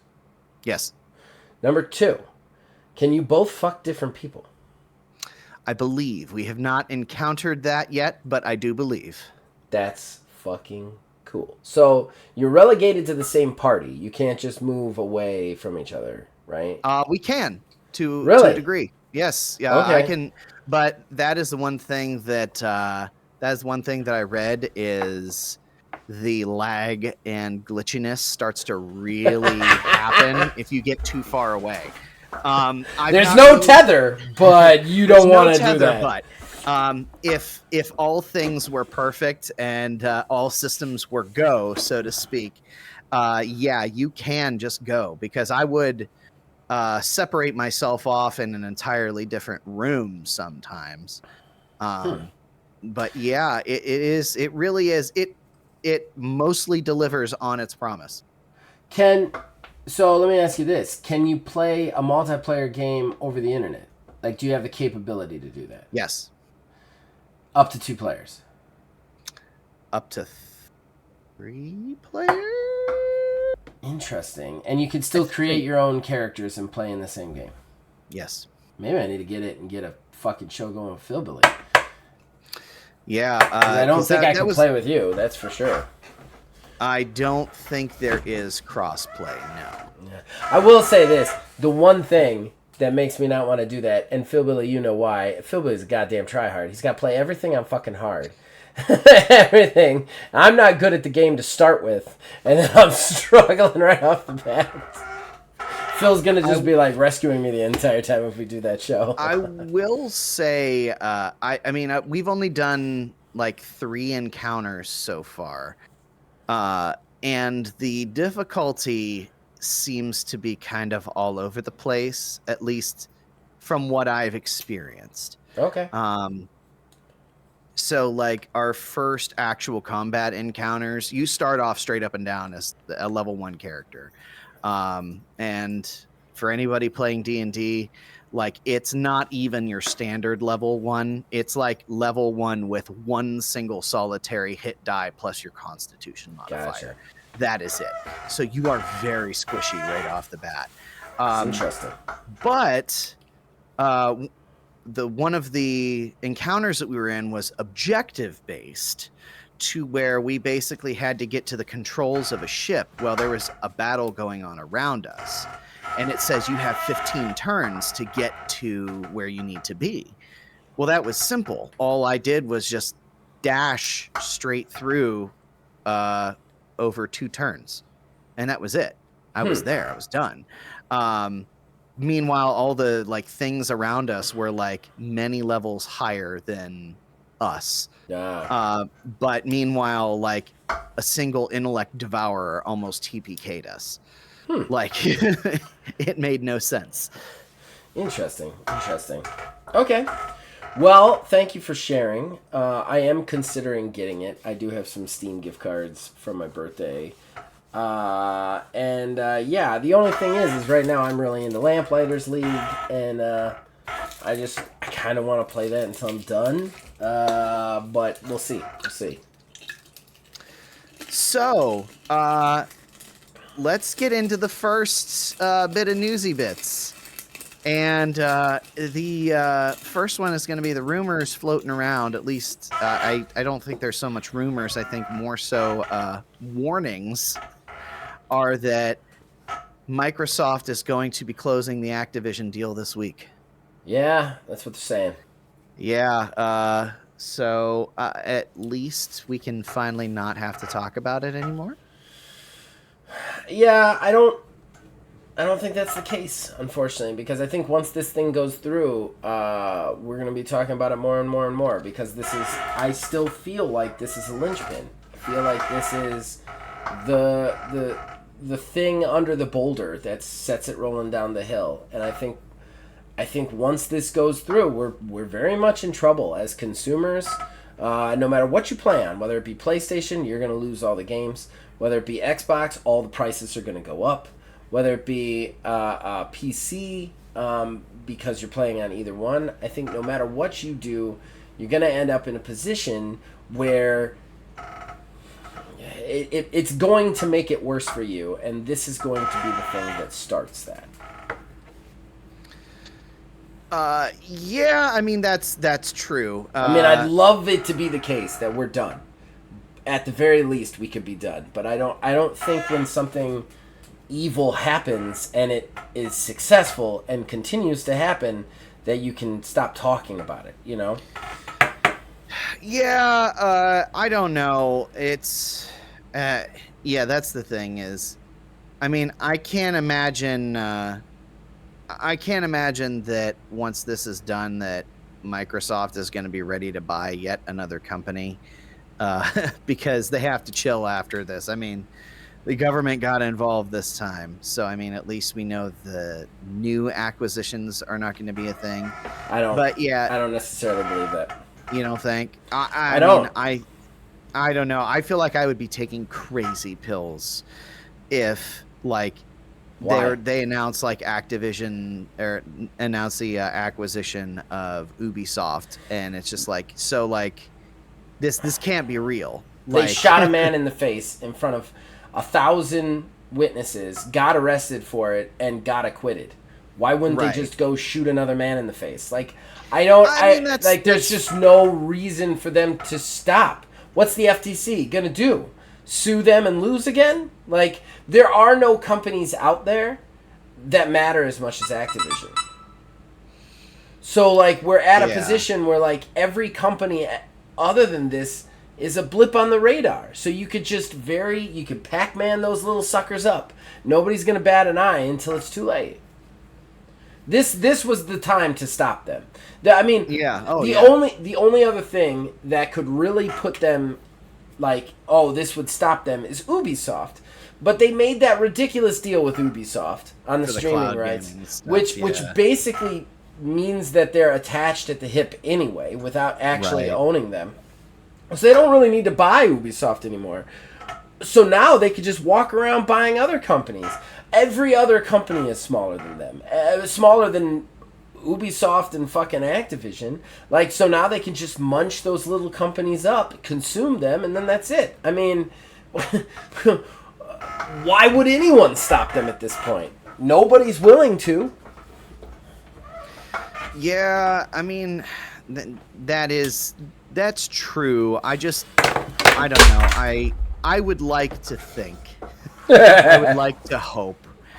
Yes. Number two, can you both fuck different people? I believe. We have not encountered that yet, but I do believe. That's fucking cool. So you're relegated to the same party. You can't just move away from each other, right? We can to Really? a degree. Yes. Yeah. Okay. I can. But that is the one thing that I read is the lag and glitchiness starts to really happen if you get too far away. There's no tether, but you don't want to do that. But if all things were perfect and all systems were go, so to speak, yeah, you can just go, because I would separate myself off in an entirely different room sometimes. But yeah, it really is. It mostly delivers on its promise. So let me ask you this. Can you play a multiplayer game over the internet? Like, do you have the capability to do that? Yes. Up to 2 players? Up to 3 players? Interesting. And you can still create your own characters and play in the same game? Yes. Maybe I need to get it and get a fucking show going with Philbilly. Yeah. I don't think I can play with you, that's for sure. I don't think there is crossplay, no. Yeah. I will say this. The one thing that makes me not want to do that, and Philbilly, you know why. Philbilly's a goddamn tryhard. He's got to play everything on fucking hard. Everything. I'm not good at the game to start with, and then I'm struggling right off the bat. Phil's going to just be like rescuing me the entire time if we do that show. I will say, I mean, we've only done like 3 encounters so far. And the difficulty seems to be kind of all over the place, at least from what I've experienced. Okay. So like our first actual combat encounters, you start off straight up and down as a level 1 character. And for anybody playing D&D, like, it's not even your standard level 1. It's like level 1 with 1 single solitary hit die plus your constitution modifier. Gotcha. That is it. So you are very squishy right off the bat. Interesting. But one of the encounters that we were in was objective based, to where we basically had to get to the controls of a ship while there was a battle going on around us. And it says you have 15 turns to get to where you need to be. Well, that was simple. All I did was just dash straight through over 2 turns. And that was it. I was there. I was done. Meanwhile, all the like things around us were like many levels higher than us. But meanwhile, like a single intellect devourer almost TPK'd us. Like, it made no sense. Interesting. Okay. Well, thank you for sharing. I am considering getting it. I do have some Steam gift cards from my birthday. Yeah, the only thing is right now I'm really into Lamplighters League, and I kind of want to play that until I'm done. But we'll see. So, let's get into the first bit of newsy bits. And the first one is going to be the rumors floating around. At least I don't think there's so much rumors. I think more so warnings are that Microsoft is going to be closing the Activision deal this week. Yeah, that's what they're saying. Yeah. So at least we can finally not have to talk about it anymore. Yeah, I don't think that's the case, unfortunately, because I think once this thing goes through, we're going to be talking about it more and more and more, because I still feel like this is a linchpin. I feel like this is the thing under the boulder that sets it rolling down the hill. And I think once this goes through, we're very much in trouble as consumers. No matter what you play on, whether it be PlayStation, you're going to lose all the games. Whether it be Xbox, all the prices are going to go up. Whether it be PC, because you're playing on either one, I think no matter what you do, you're going to end up in a position where it's going to make it worse for you, and this is going to be the thing that starts that. Yeah, I mean that's true. I mean, I'd love it to be the case that we're done. At the very least, we could be done. But I don't think when something evil happens and it is successful and continues to happen that you can stop talking about it. You know? Yeah, I don't know. It's yeah, that's the thing is, I mean, I can't imagine that once this is done that Microsoft is going to be ready to buy yet another company, because they have to chill after this. I mean, the government got involved this time, so I mean, at least we know the new acquisitions are not going to be a thing. I don't necessarily believe that. You don't think? I don't. I don't know. I feel like I would be taking crazy pills if like they announce like Activision or announce the acquisition of Ubisoft, and it's just like, so like this can't be real. They shot a man in the face in front of 1,000 witnesses, got arrested for it, and got acquitted. Why wouldn't they just go shoot another man in the face? Like, there's just no reason for them to stop. What's the FTC gonna do? Sue them and lose again? Like, there are no companies out there that matter as much as Activision. So, like, we're at a position where, like, every company other than this is a blip on the radar. So you could you could Pac-Man those little suckers up. Nobody's gonna bat an eye until it's too late. This was the time to stop them. The only other thing that could really put them, like, oh, this would stop them is Ubisoft. But they made that ridiculous deal with Ubisoft on the streaming rights, which basically means that they're attached at the hip anyway without actually owning them. So they don't really need to buy Ubisoft anymore. So now they could just walk around buying other companies. Every other company is smaller than them. Smaller than Ubisoft and fucking Activision. Like, so now they can just munch those little companies up, consume them, and then that's it. I mean, why would anyone stop them at this point? Nobody's willing to. Yeah, I mean, that's true. I don't know. I would like to think. I would like to hope.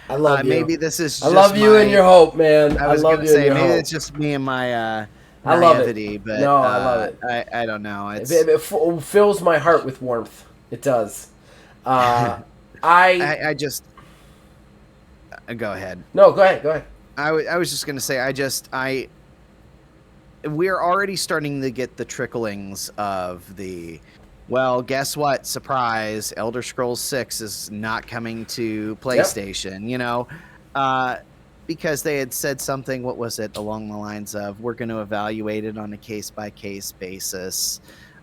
I love you. Maybe this is. I love you and your hope, man. I was love gonna say maybe it's just me and my I love naivety, it. but no, I love it. I don't know. It fills my heart with warmth. It does. I just go ahead. No, go ahead. I was just gonna say we're already starting to get the tricklings of the. Well, guess what? Surprise! Elder Scrolls 6 is not coming to PlayStation. Yep. Because they had said something. What was it along the lines of, "We're going to evaluate it on a case-by-case basis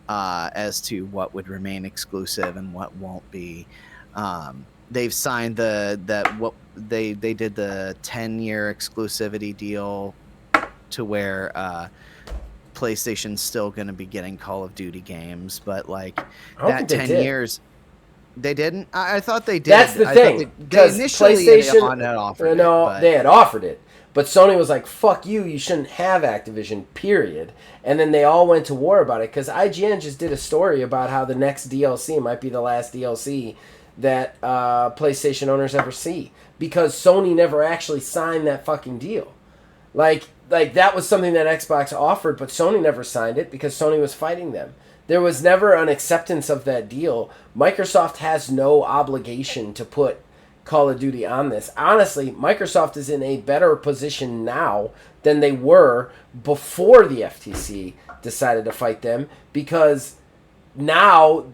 as to what would remain exclusive and what won't be." They've signed they did the 10-year exclusivity deal to where. PlayStation's still going to be getting Call of Duty games, but like that 10 years, they didn't. I thought they did. That's the thing. Because PlayStation had offered it. They had offered it, but Sony was like, "Fuck you! You shouldn't have Activision." Period. And then they all went to war about it because IGN just did a story about how the next DLC might be the last DLC that PlayStation owners ever see because Sony never actually signed that fucking deal. Like that was something that Xbox offered, but Sony never signed it because Sony was fighting them. There was never an acceptance of that deal. Microsoft has no obligation to put Call of Duty on this. Honestly, Microsoft is in a better position now than they were before the FTC decided to fight them because now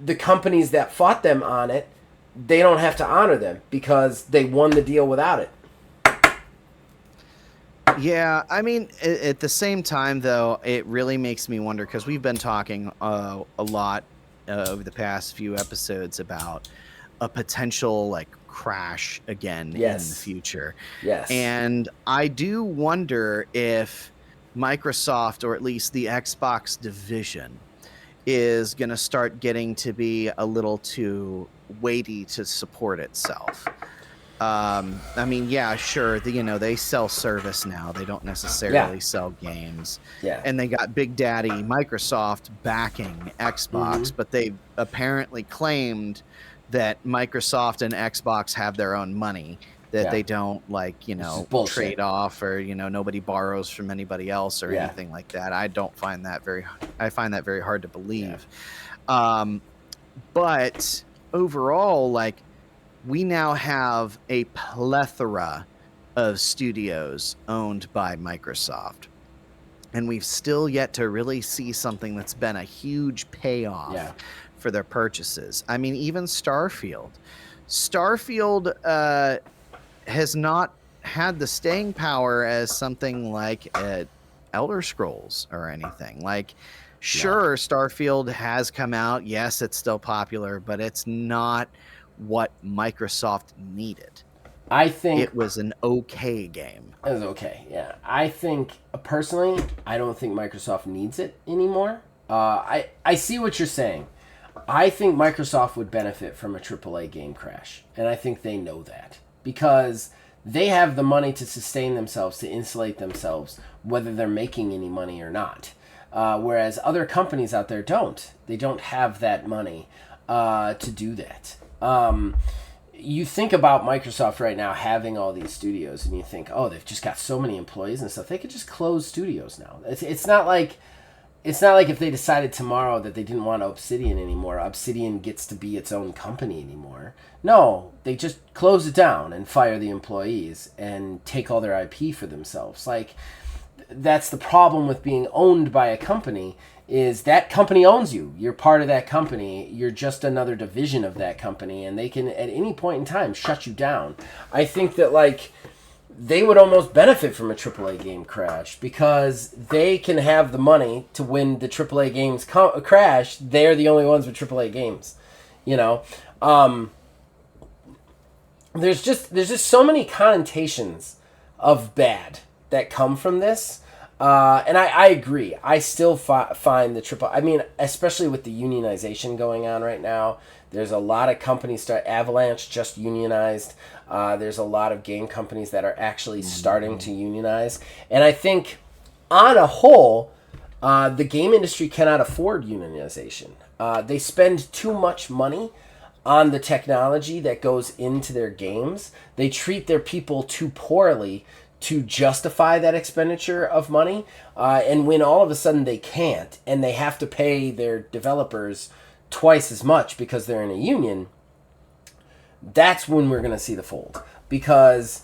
the companies that fought them on it, they don't have to honor them because they won the deal without it. Yeah, I mean, at the same time, though, it really makes me wonder because we've been talking a lot over the past few episodes about a potential like crash again in the Yes. future. Yes. And I do wonder if Microsoft, or at least the Xbox division, is going to start getting to be a little too weighty to support itself. I mean, yeah, sure. They sell service now. They don't necessarily sell games. Yeah. And they got Big Daddy Microsoft backing Xbox, but they apparently claimed that Microsoft and Xbox have their own money, that they don't trade off, or nobody borrows from anybody else or anything like that. I find that very hard to believe. But overall, like, we now have a plethora of studios owned by Microsoft, and we've still yet to really see something that's been a huge payoff for their purchases. I mean, even Starfield has not had the staying power as something like Elder Scrolls or anything. Like, sure, Starfield has come out. Yes, it's still popular, but it's not what Microsoft needed. I think it was an okay game. It was okay, yeah. I think, personally, I don't think Microsoft needs it anymore. I see what you're saying. I think Microsoft would benefit from a AAA game crash, and I think they know that, because they have the money to sustain themselves, to insulate themselves, whether they're making any money or not. Whereas other companies out there don't. They don't have that money to do that. You think about Microsoft right now having all these studios, and you think, oh, they've just got so many employees and stuff. They could just close studios now. It's not like if they decided tomorrow that they didn't want Obsidian anymore, Obsidian gets to be its own company anymore. No, they just close it down and fire the employees and take all their IP for themselves. Like, that's the problem with being owned by a company, is that company owns you. You're part of that company. You're just another division of that company, and they can at any point in time shut you down. I think that, like, they would almost benefit from a AAA game crash, because they can have the money to when the AAA games crash. They're the only ones with AAA games, There's just so many connotations of bad that come from this. And I agree. I still find especially with the unionization going on right now, there's a lot of companies Avalanche just unionized. There's a lot of game companies that are actually starting to unionize. And I think, on a whole, the game industry cannot afford unionization. They spend too much money on the technology that goes into their games. They treat their people too poorly to justify that expenditure of money, and when all of a sudden they can't, and they have to pay their developers twice as much because they're in a union, that's when we're going to see the fold. Because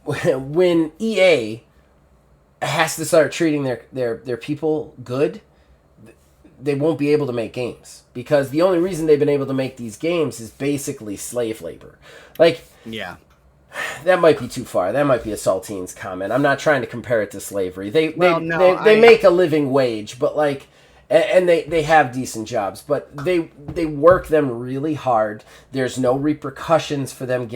when EA has to start treating their people good, they won't be able to make games, because the only reason they've been able to make these games is basically slave labor. Like, yeah. That might be too far. That might be a Saltines comment. I'm not trying to compare it to slavery. They make a living wage, but like, and they have decent jobs, but they work them really hard. There's no repercussions for them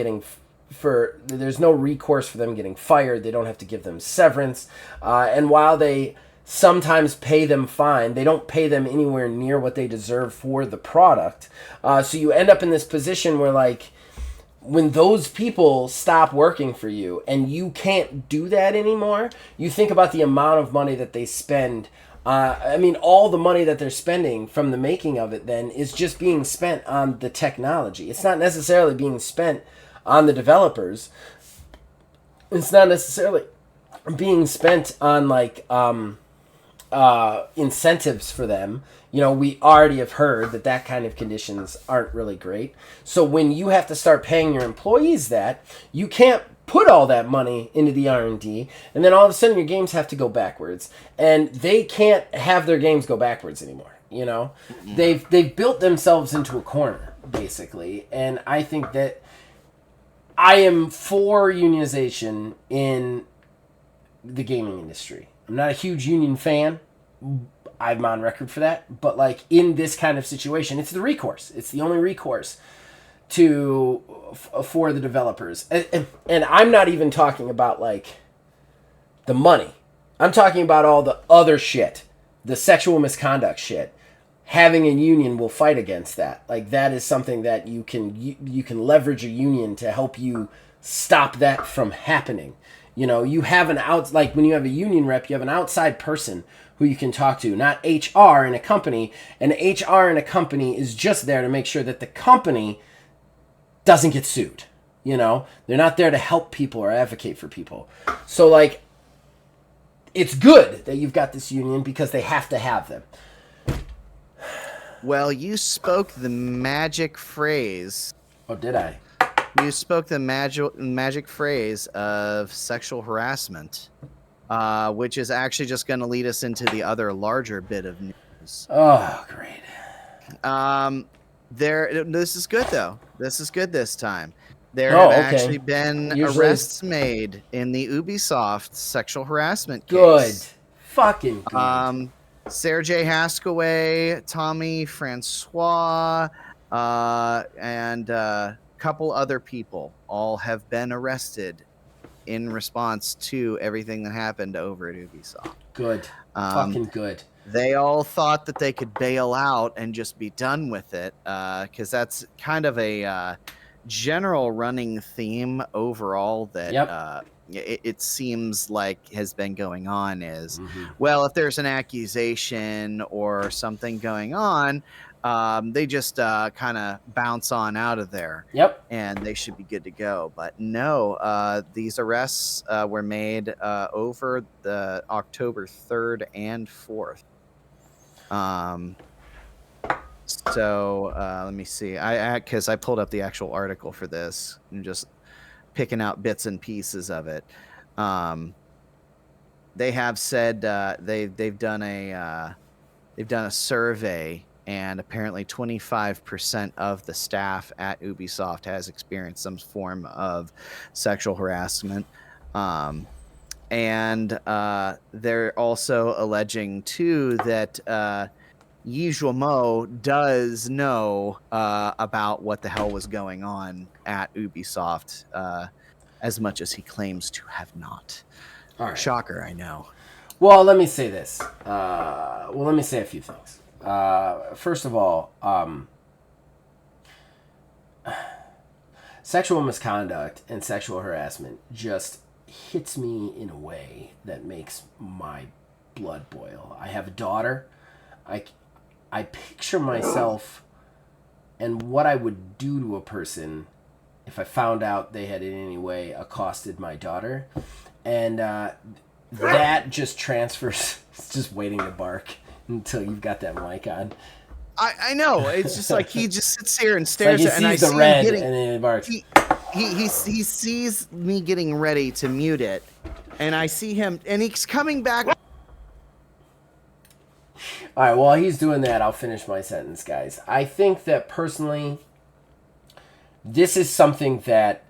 there's no recourse for them getting fired. They don't have to give them severance. And while they sometimes pay them fine, they don't pay them anywhere near what they deserve for the product. So you end up in this position where, like, when those people stop working for you and you can't do that anymore, you think about the amount of money that they spend. All the money that they're spending from the making of it then is just being spent on the technology. It's not necessarily being spent on the developers. It's not necessarily being spent on, like, incentives for them. We already have heard that kind of conditions aren't really great. So when you have to start paying your employees that, you can't put all that money into the R&D, and then all of a sudden your games have to go backwards, and they can't have their games go backwards anymore. They've built themselves into a corner, basically, and I think that I am for unionization in the gaming industry. I'm not a huge union fan. I'm on record for that. But like in this kind of situation, it's the recourse. It's the only recourse for the developers. And I'm not even talking about like the money. I'm talking about all the other shit, the sexual misconduct shit. Having a union will fight against that. Like that is something that you can leverage a union to help you stop that from happening. You know, you have like when you have a union rep, you have an outside person who you can talk to, not HR in a company. And HR in a company is just there to make sure that the company doesn't get sued. You know, they're not there to help people or advocate for people. So like, it's good that you've got this union because they have to have them. Well, you spoke the magic phrase. Oh, did I? You spoke the magic phrase of sexual harassment, which is actually just going to lead us into the other larger bit of news. Oh, great. This is good though. This is good this time. There have actually been arrests made in the Ubisoft sexual harassment case. Good. Fucking good. Sergey Haskaway, Tommy Francois, and a couple other people all have been arrested in response to everything that happened over at Ubisoft. Good. Fucking good. They all thought that they could bail out and just be done with it, because that's kind of a general running theme overall that it seems like has been going on is, well, if there's an accusation or something going on, they just kind of bounce on out of there. Yep. And they should be good to go. But no, these arrests were made over the October 3rd and 4th. So let me see. Because I pulled up the actual article for this and just picking out bits and pieces of it. They have said they've done a survey, and apparently 25% of the staff at Ubisoft has experienced some form of sexual harassment. And they're also alleging too that Yves does know about what the hell was going on at Ubisoft, as much as he claims to have not. All right. Shocker, I know. Well, let me say this. Let me say a few things. First of all, sexual misconduct and sexual harassment just hits me in a way that makes my blood boil. I have a daughter. I picture myself and what I would do to a person if I found out they had in any way accosted my daughter. And that just transfers. It's just waiting to bark until you've got that mic on. I know. It's just like he just sits here and stares like at and I see the red getting, and then it barks. He sees me getting ready to mute it, and I see him, and he's coming back. All right, while he's doing that, I'll finish my sentence, guys. I think that personally, this is something that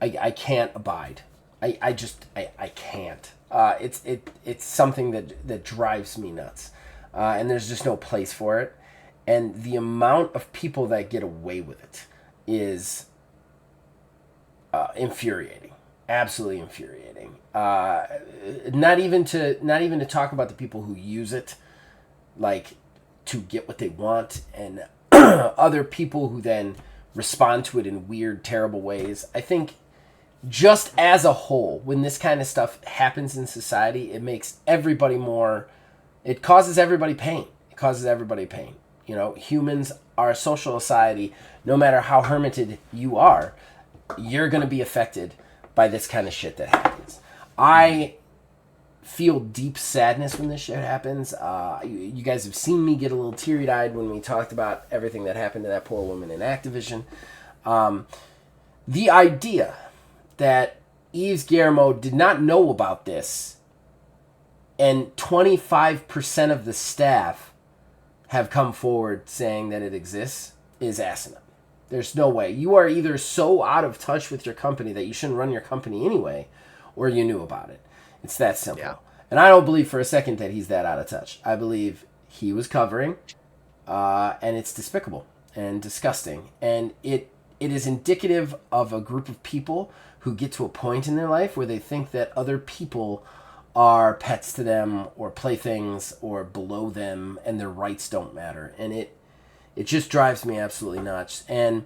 I can't abide. I can't. It's something that drives me nuts, and there's just no place for it. And the amount of people that get away with it is infuriating, absolutely infuriating. Not even to talk about the people who use it, like to get what they want, and other people who then respond to it in weird, terrible ways. I think just as a whole, when this kind of stuff happens in society, it makes everybody more. It causes everybody pain. It causes everybody pain. You know, humans are a social society. No matter how hermited you are, you're going to be affected by this kind of shit that happens. I feel deep sadness when this shit happens. You guys have seen me get a little teary-eyed when we talked about everything that happened to that poor woman in Activision. The idea that Yves Guillemot did not know about this and 25% of the staff have come forward saying that it exists is asinine. There's no way. You are either so out of touch with your company that you shouldn't run your company anyway, or you knew about it. It's that simple. Yeah. And I don't believe for a second that he's that out of touch. I believe he was covering, and it's despicable and disgusting. And it is indicative of a group of people who get to a point in their life where they think that other people are pets to them or playthings or below them and their rights don't matter. And it just drives me absolutely nuts. And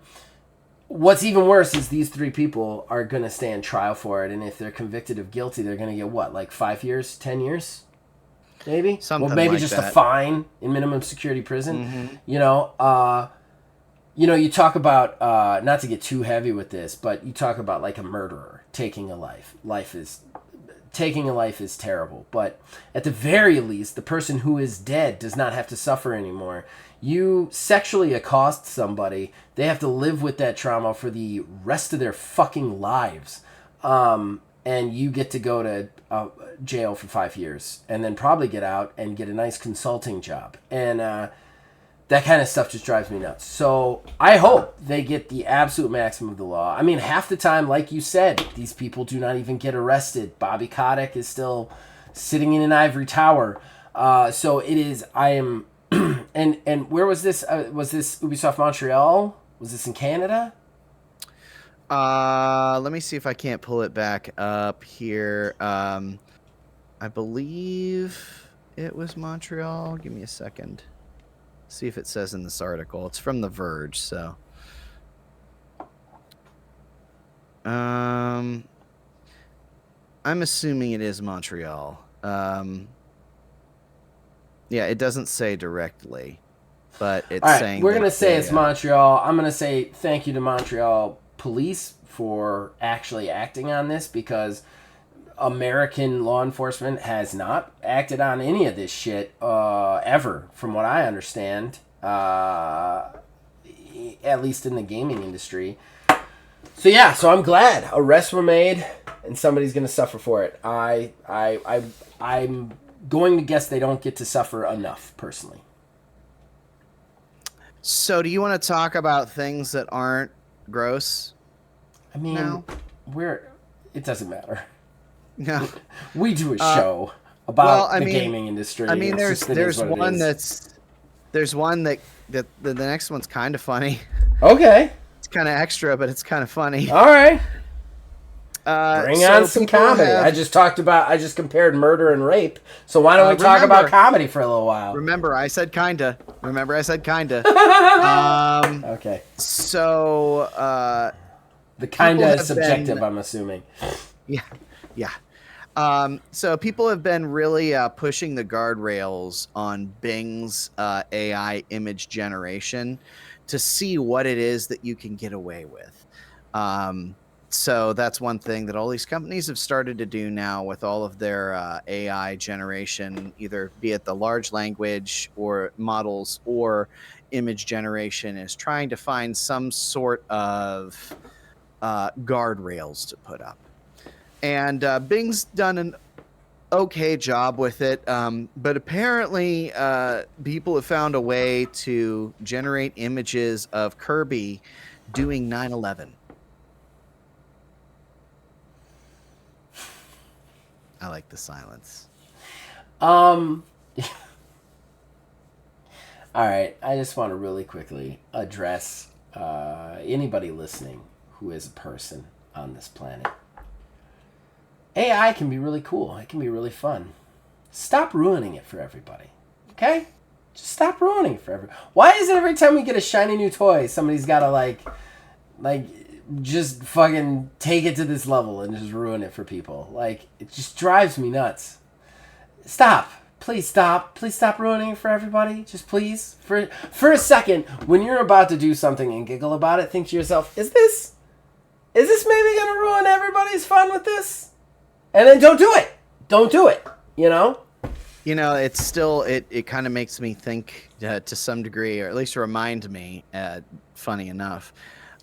what's even worse is these 3 people are going to stand trial for it. And if they're convicted of guilty, they're going to get what, like 5 years, 10 years? Maybe? Something well, maybe like just that. a fine in minimum security prison. You know, you talk about, not to get too heavy with this, but you talk about like a murderer taking a life. Taking a life is terrible. But at the very least, the person who is dead does not have to suffer anymore. You sexually accost somebody, they have to live with that trauma for the rest of their fucking lives. And you get to go to jail for 5 years and then probably get out and get a nice consulting job. And that kind of stuff just drives me nuts. So I hope they get the absolute maximum of the law. I mean, half the time, like you said, these people do not even get arrested. Bobby Kotick is still sitting in an ivory tower. So it is, I am, and where was this? Was this Ubisoft Montreal? Was this in Canada? Let me see if I can't pull it back up here. I believe it was Montreal. Give me a second. See if it says in this article. It's from The Verge, so. I'm assuming it is Montreal. Yeah, it doesn't say directly, but it's saying. We're gonna say it's Montreal. I'm gonna say thank you to Montreal police for actually acting on this, because American law enforcement has not acted on any of this shit ever, from what I understand, at least in the gaming industry. So yeah, so I'm glad arrests were made and somebody's going to suffer for it. I'm going to guess they don't get to suffer enough, personally. So do you want to talk about things that aren't gross? I mean, No. it doesn't matter. No. We do a show about the gaming industry. I mean, It's there's one that the next one's kind of funny. Okay. It's kind of extra, but it's kind of funny. All right. Bring so on some people comedy. have- I just compared murder and rape. So why don't we talk about comedy for a little while? Remember, I said kinda. Okay. So, The kinda people is have subjective, been- I'm assuming. yeah. So people have been really pushing the guardrails on Bing's AI image generation to see what it is that you can get away with. So that's one thing that all these companies have started to do now with all of their AI generation, either be it the large language or models or image generation, is trying to find some sort of guardrails to put up. And Bing's done an okay job with it, but apparently people have found a way to generate images of Kirby doing 9/11. I like the silence. All right, I just want to really quickly address anybody listening who is a person on this planet. AI can be really cool. It can be really fun. Stop ruining it for everybody. Okay? Just stop ruining it for everybody. Why is it every time we get a shiny new toy, somebody's got to like just fucking take it to this level and just ruin it for people? Like, it just drives me nuts. Stop. Please stop. Please stop ruining it for everybody. Just please. For a second, when you're about to do something and giggle about it, think to yourself, is this maybe going to ruin everybody's fun with this? And then don't do it. Don't do it. You know? You know, it's still, it kind of makes me think to some degree, or at least remind me, funny enough,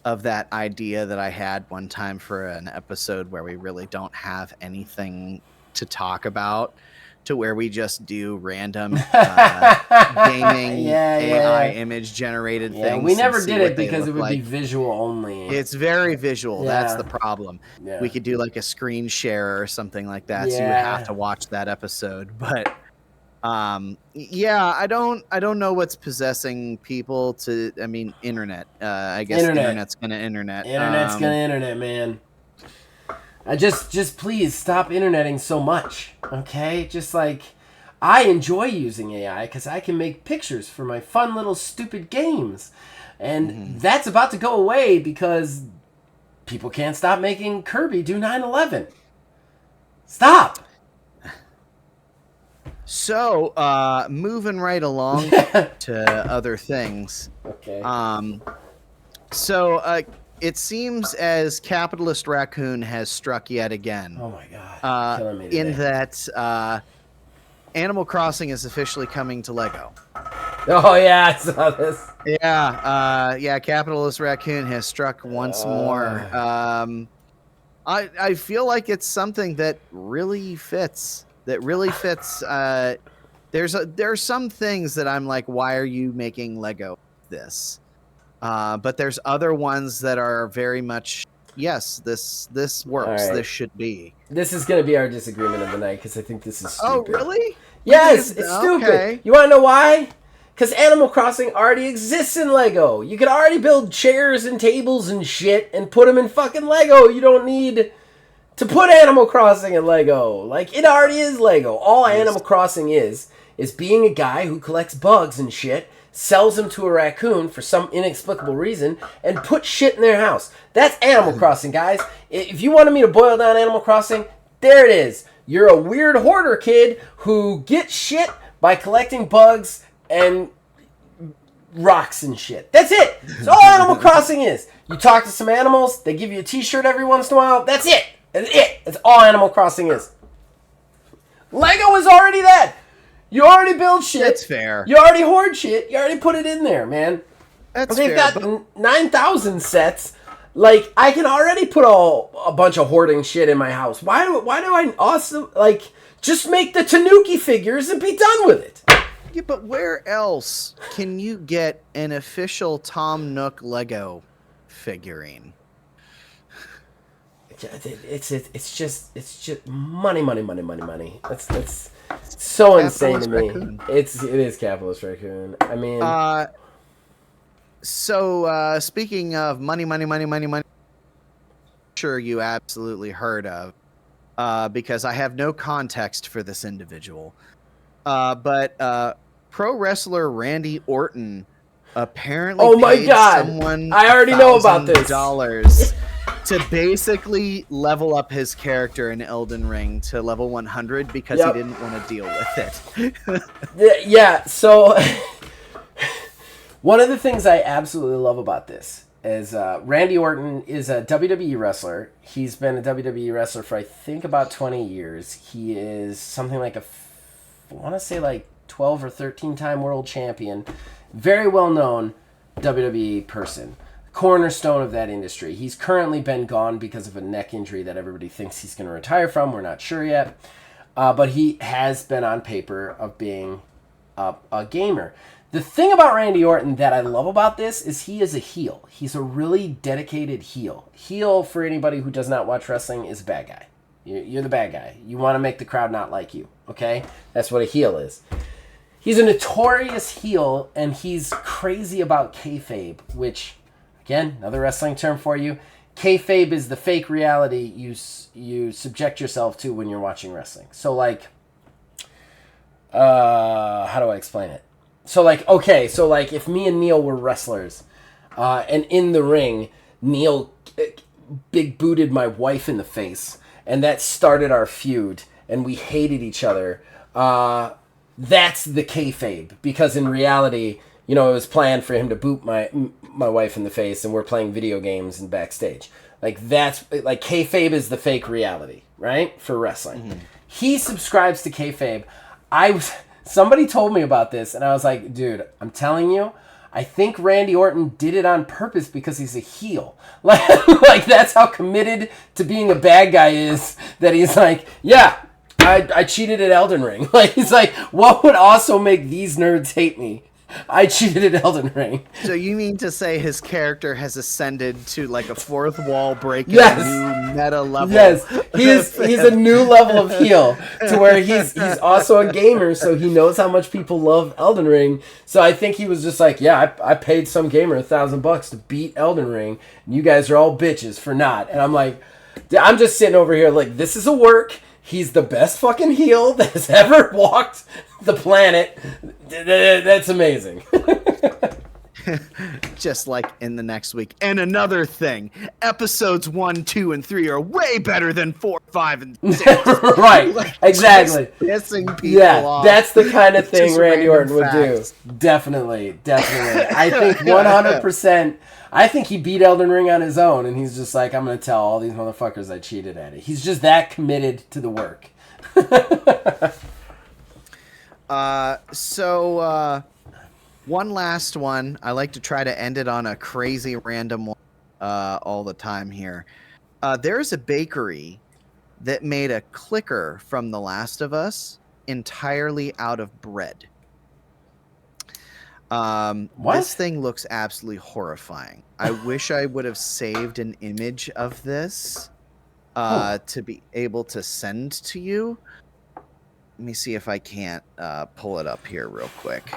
of that idea that I had one time for an episode where we really don't have anything to talk about, to where we just do random gaming AI image generated things. We never did it because it would be visual only. It's very visual. That's the problem. Yeah. We could do like a screen share or something like that. So you would have to watch that episode. But I don't know what's possessing people to. I mean, internet. I guess internet's gonna internet. Internet's gonna internet, man. Just please stop interneting so much, okay? Just like, I enjoy using AI because I can make pictures for my fun little stupid games. And that's about to go away because people can't stop making Kirby do 9/11. Stop! So, moving right along to other things. Okay. It seems as Capitalist Raccoon has struck yet again. Oh my god! Killing me today. In that Animal Crossing is officially coming to Lego. Oh yeah, I saw this. Yeah, Capitalist Raccoon has struck once more. I feel like it's something that really fits. There's some things that I'm like, why are you making Lego this? But there's other ones that are very much, yes, this works. Right. This should be. This is going to be our disagreement of the night because I think this is stupid. Oh, really? Yes, it's stupid. Okay. You want to know why? Because Animal Crossing already exists in Lego. You can already build chairs and tables and shit and put them in fucking Lego. You don't need to put Animal Crossing in Lego. Like, it already is Lego. All Animal Crossing is being a guy who collects bugs and shit, sells them to a raccoon for some inexplicable reason, and puts shit in their house. That's Animal Crossing, guys. If you wanted me to boil down Animal Crossing, there it is. You're a weird hoarder kid who gets shit by collecting bugs and rocks and shit. That's it. That's all Animal Crossing is. You talk to some animals, they give you a t-shirt every once in a while. That's it. That's it. That's all Animal Crossing is. Lego is already that. You already build shit. That's fair. You already hoard shit. You already put it in there, man. That's They've fair. They've got 9,000 sets. Like, I can already put a bunch of hoarding shit in my house. Why do I also, like, just make the Tanuki figures and be done with it? Yeah, but where else can you get an official Tom Nook Lego figurine? It's just money. That's so insane to me. Raccoon. It is Capitalist Raccoon. I mean, So speaking of money, sure you absolutely heard of, because I have no context for this individual. But pro wrestler Randy Orton apparently paid someone I already know about this. $1,000 to basically level up his character in Elden Ring to level 100 because he didn't want to deal with it. Yeah, so one of the things I absolutely love about this is Randy Orton is a WWE wrestler. He's been a WWE wrestler for, I think, about 20 years. He is something like I want to say like 12 or 13-time world champion. Very well-known WWE person. Cornerstone of that industry. He's currently been gone because of a neck injury that everybody thinks he's going to retire from. We're not sure yet. But he has been on paper of being a gamer. The thing about Randy Orton that I love about this is he is a heel. He's a really dedicated heel. Heel, for anybody who does not watch wrestling, is a bad guy. You're the bad guy. You want to make the crowd not like you, okay? That's what a heel is. He's a notorious heel, and he's crazy about kayfabe, which, again, another wrestling term for you. Kayfabe is the fake reality you subject yourself to when you're watching wrestling. So, like, how do I explain it? So, like, okay, so, like, if me and Neil were wrestlers, and in the ring, Neil big booted my wife in the face, and that started our feud, and we hated each other, that's the kayfabe, because in reality, you know, it was planned for him to boot my wife in the face, and we're playing video games and backstage. Like, that's, like, kayfabe is the fake reality, right, for wrestling. Mm-hmm. He subscribes to kayfabe. Somebody told me about this, and I was like, dude, I'm telling you, I think Randy Orton did it on purpose because he's a heel. Like, that's how committed to being a bad guy is, that he's like, yeah, I cheated at Elden Ring. Like, he's like, what would also make these nerds hate me? I cheated at Elden Ring. So you mean to say his character has ascended to like a fourth wall breaking new meta level? Yes, he's a new level of heel to where he's also a gamer, so he knows how much people love Elden Ring. So I think he was just like, yeah, I paid some gamer $1,000 to beat Elden Ring, and you guys are all bitches for not. And I'm like, I'm just sitting over here like, this is a work. He's the best fucking heel that has ever walked the planet. That's amazing. Just like in the next week. And another thing, episodes 1, 2, and 3 are way better than 4, 5, and 6. Right, like, exactly. Pissing people off. That's the kind of thing Just Randy Orton would facts. do. Definitely. I think 100%. I think he beat Elden Ring on his own, and he's just like, I'm going to tell all these motherfuckers I cheated at it. He's just that committed to the work. One last one. I like to try to end it on a crazy random one all the time here. There's a bakery that made a clicker from The Last of Us entirely out of bread. What? This thing looks absolutely horrifying. I wish I would have saved an image of this to be able to send to you. Let me see if I can't pull it up here real quick.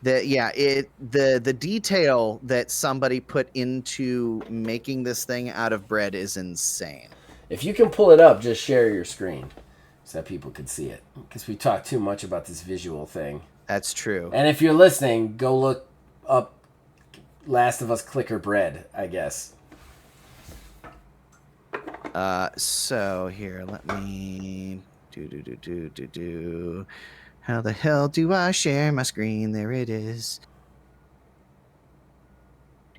The detail that somebody put into making this thing out of bread is insane. If you can pull it up, just share your screen so that people can see it. Because we talk too much about this visual thing. That's true. And if you're listening, go look up Last of Us clicker bread, I guess. So here, let me do. How the hell do I share my screen? There it is.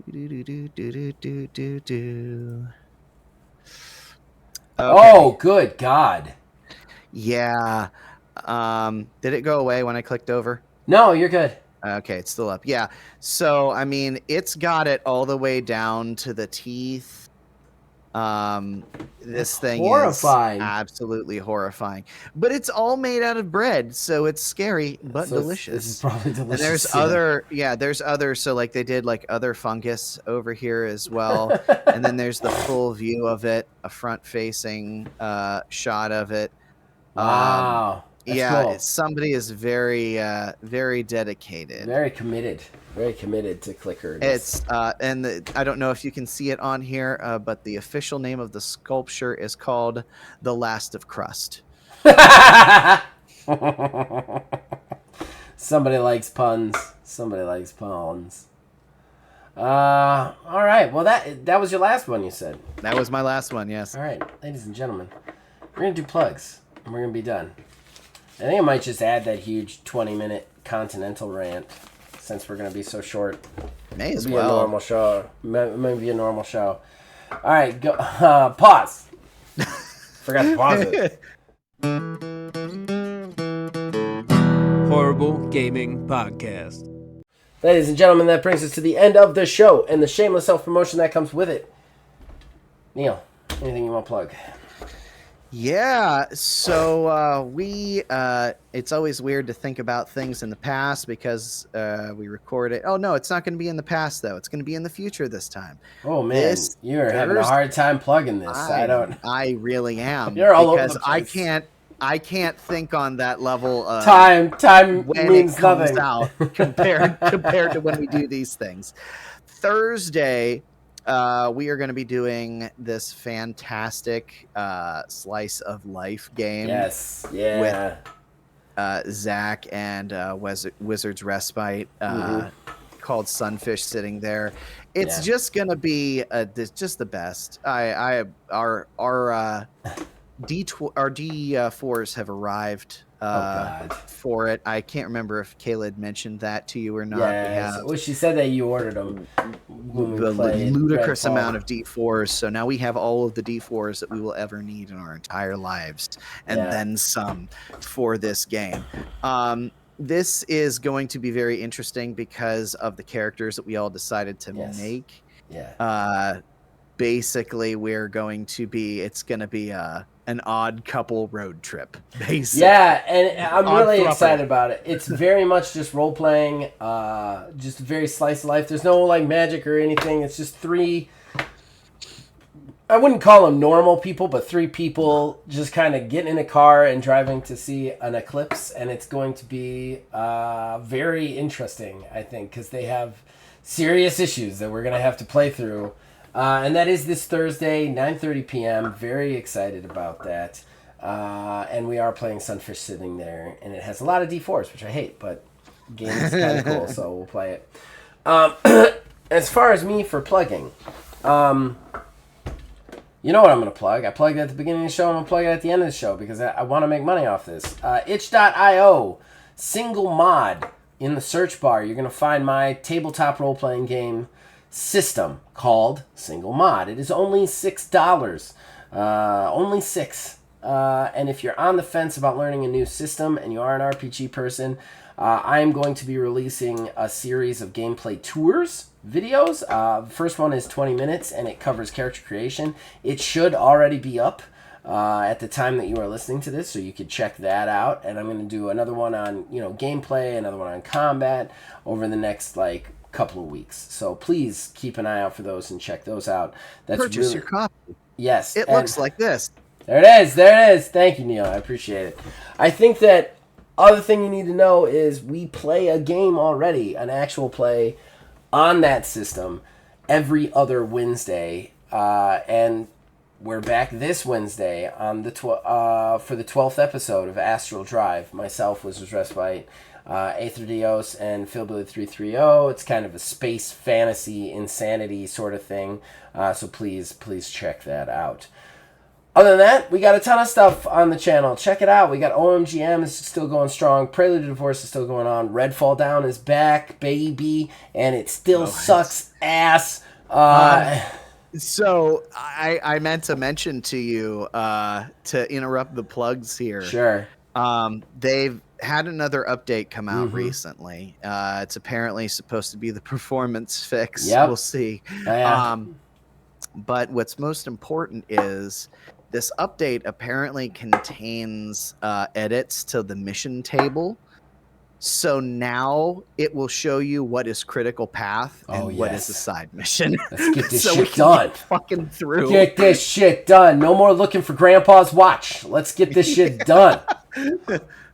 Okay. Oh, good God. Yeah. Did it go away when I clicked over? No, you're good. Okay, it's still up. Yeah. So, I mean, it's got it all the way down to the teeth. This thing horrifying. is absolutely horrifying. But it's all made out of bread, so it's scary but delicious. This is probably delicious. And there's other, so like they did like other fungus over here as well. And then there's the full view of it, a front facing shot of it. Wow. Cool. Somebody is very very dedicated. Very committed to clicker. It's I don't know if you can see it on here, but the official name of the sculpture is called The Last of Crust. Somebody likes puns. All right. Well, that was your last one, you said. That was my last one, yes. All right, ladies and gentlemen, we're going to do plugs, and we're going to be done. I think I might just add that huge 20-minute Continental rant, since we're going to be so short. May as It'll be well. a normal show. Maybe a normal show. All right, go. Pause. Forgot to pause it. Horrible Gaming Podcast. Ladies and gentlemen, that brings us to the end of the show and the shameless self-promotion that comes with it. Neil, anything you want to plug? Yeah, so it's always weird to think about things in the past because we record it. Oh, no, it's not going to be in the past, though. It's going to be in the future this time. Oh, man, you're having a hard time plugging this. I really am. You're all over because the place. I can't think on that level of time when means it comes nothing. out compared to when we do these things. Thursday, we are going to be doing this fantastic slice of life game. Yes, yeah. With Zach and Wizard's Respite called Sunfish Sitting There. It's just going to be just the best. Our D4s have arrived for it. I can't remember if Kayla had mentioned that to you or not. Yeah, well, she said that you ordered them. The ludicrous amount of D4s. So now we have all of the D4s that we will ever need in our entire lives, and then some for this game. This is going to be very interesting because of the characters that we all decided to make. Yeah. Basically, it's going to be an odd couple road trip, basically. Yeah, and I'm really Thruple. excited about it. It's very much just role playing, just very slice of life. There's no like magic or anything. It's just three. I wouldn't call them normal people, but three people just kind of getting in a car and driving to see an eclipse, and it's going to be very interesting, I think, because they have serious issues that we're going to have to play through. And that is this Thursday, 9:30 p.m. Very excited about that. And we are playing Sunfish Sitting There, and it has a lot of D4s, which I hate, but the game is kind of cool, so we'll play it. As far as me for plugging, you know what I'm going to plug. I plugged it at the beginning of the show, and I'm going to plug it at the end of the show because I want to make money off this. Itch.io, single mod. In the search bar, you're going to find my tabletop role-playing game system called Single Mod. It is only $6. Only $6. And if you're on the fence about learning a new system and you are an RPG person, I am going to be releasing a series of gameplay tours videos. The first one is 20 minutes and it covers character creation. It should already be up at the time that you are listening to this, so you could check that out. And I'm going to do another one on gameplay, another one on combat over the next couple of weeks. So please keep an eye out for those and check those out. Purchase your copy. Yes. It looks like this. There it is. There it is. Thank you, Neil. I appreciate it. I think that other thing you need to know is we play a game already, an actual play on that system every other Wednesday, and we're back this Wednesday on the for the 12th episode of Astral Drive. Myself, Wizard's Respite, Aether Dios, and Philbilly330. It's kind of a space fantasy insanity sort of thing, so please check that out. Other than that, we got a ton of stuff on the channel. Check it out. We got OMGM is still going strong. Prelude to Divorce is still going on. Red Fall Down is back, baby, and it still sucks ass. So I meant to mention to you to interrupt the plugs here. Sure. They've had another update come out recently. It's apparently supposed to be the performance fix. Yep. We'll see. Yeah. But what's most important is this update apparently contains edits to the mission table. So now it will show you what is critical path and what is a side mission. Let's get this so shit we can done. Get fucking through. Get this shit done. No more looking for Grandpa's watch. Let's get this shit done.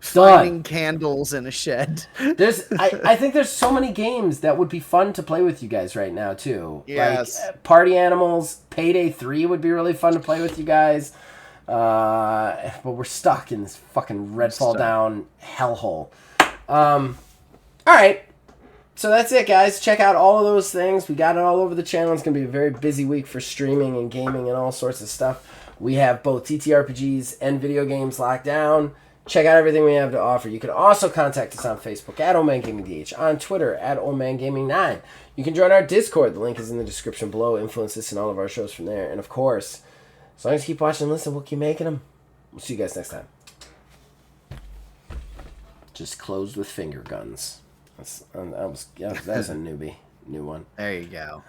Finding candles in a shed. I think there's so many games that would be fun to play with you guys right now too. Yes. Like Party Animals, Payday 3 would be really fun to play with you guys. But we're stuck in this fucking Red Fall Down hellhole. All right. So that's it, guys. Check out all of those things. We got it all over the channel. It's going to be a very busy week for streaming and gaming and all sorts of stuff. We have both TTRPGs and video games locked down. Check out everything we have to offer. You can also contact us on Facebook at OldManGamingDH, on Twitter at OldManGaming9. You can join our Discord. The link is in the description below. Influence this and all of our shows from there. And of course, as long as you keep watching and listening, we'll keep making them. We'll see you guys next time. Just closed with finger guns. That was a new one. There you go.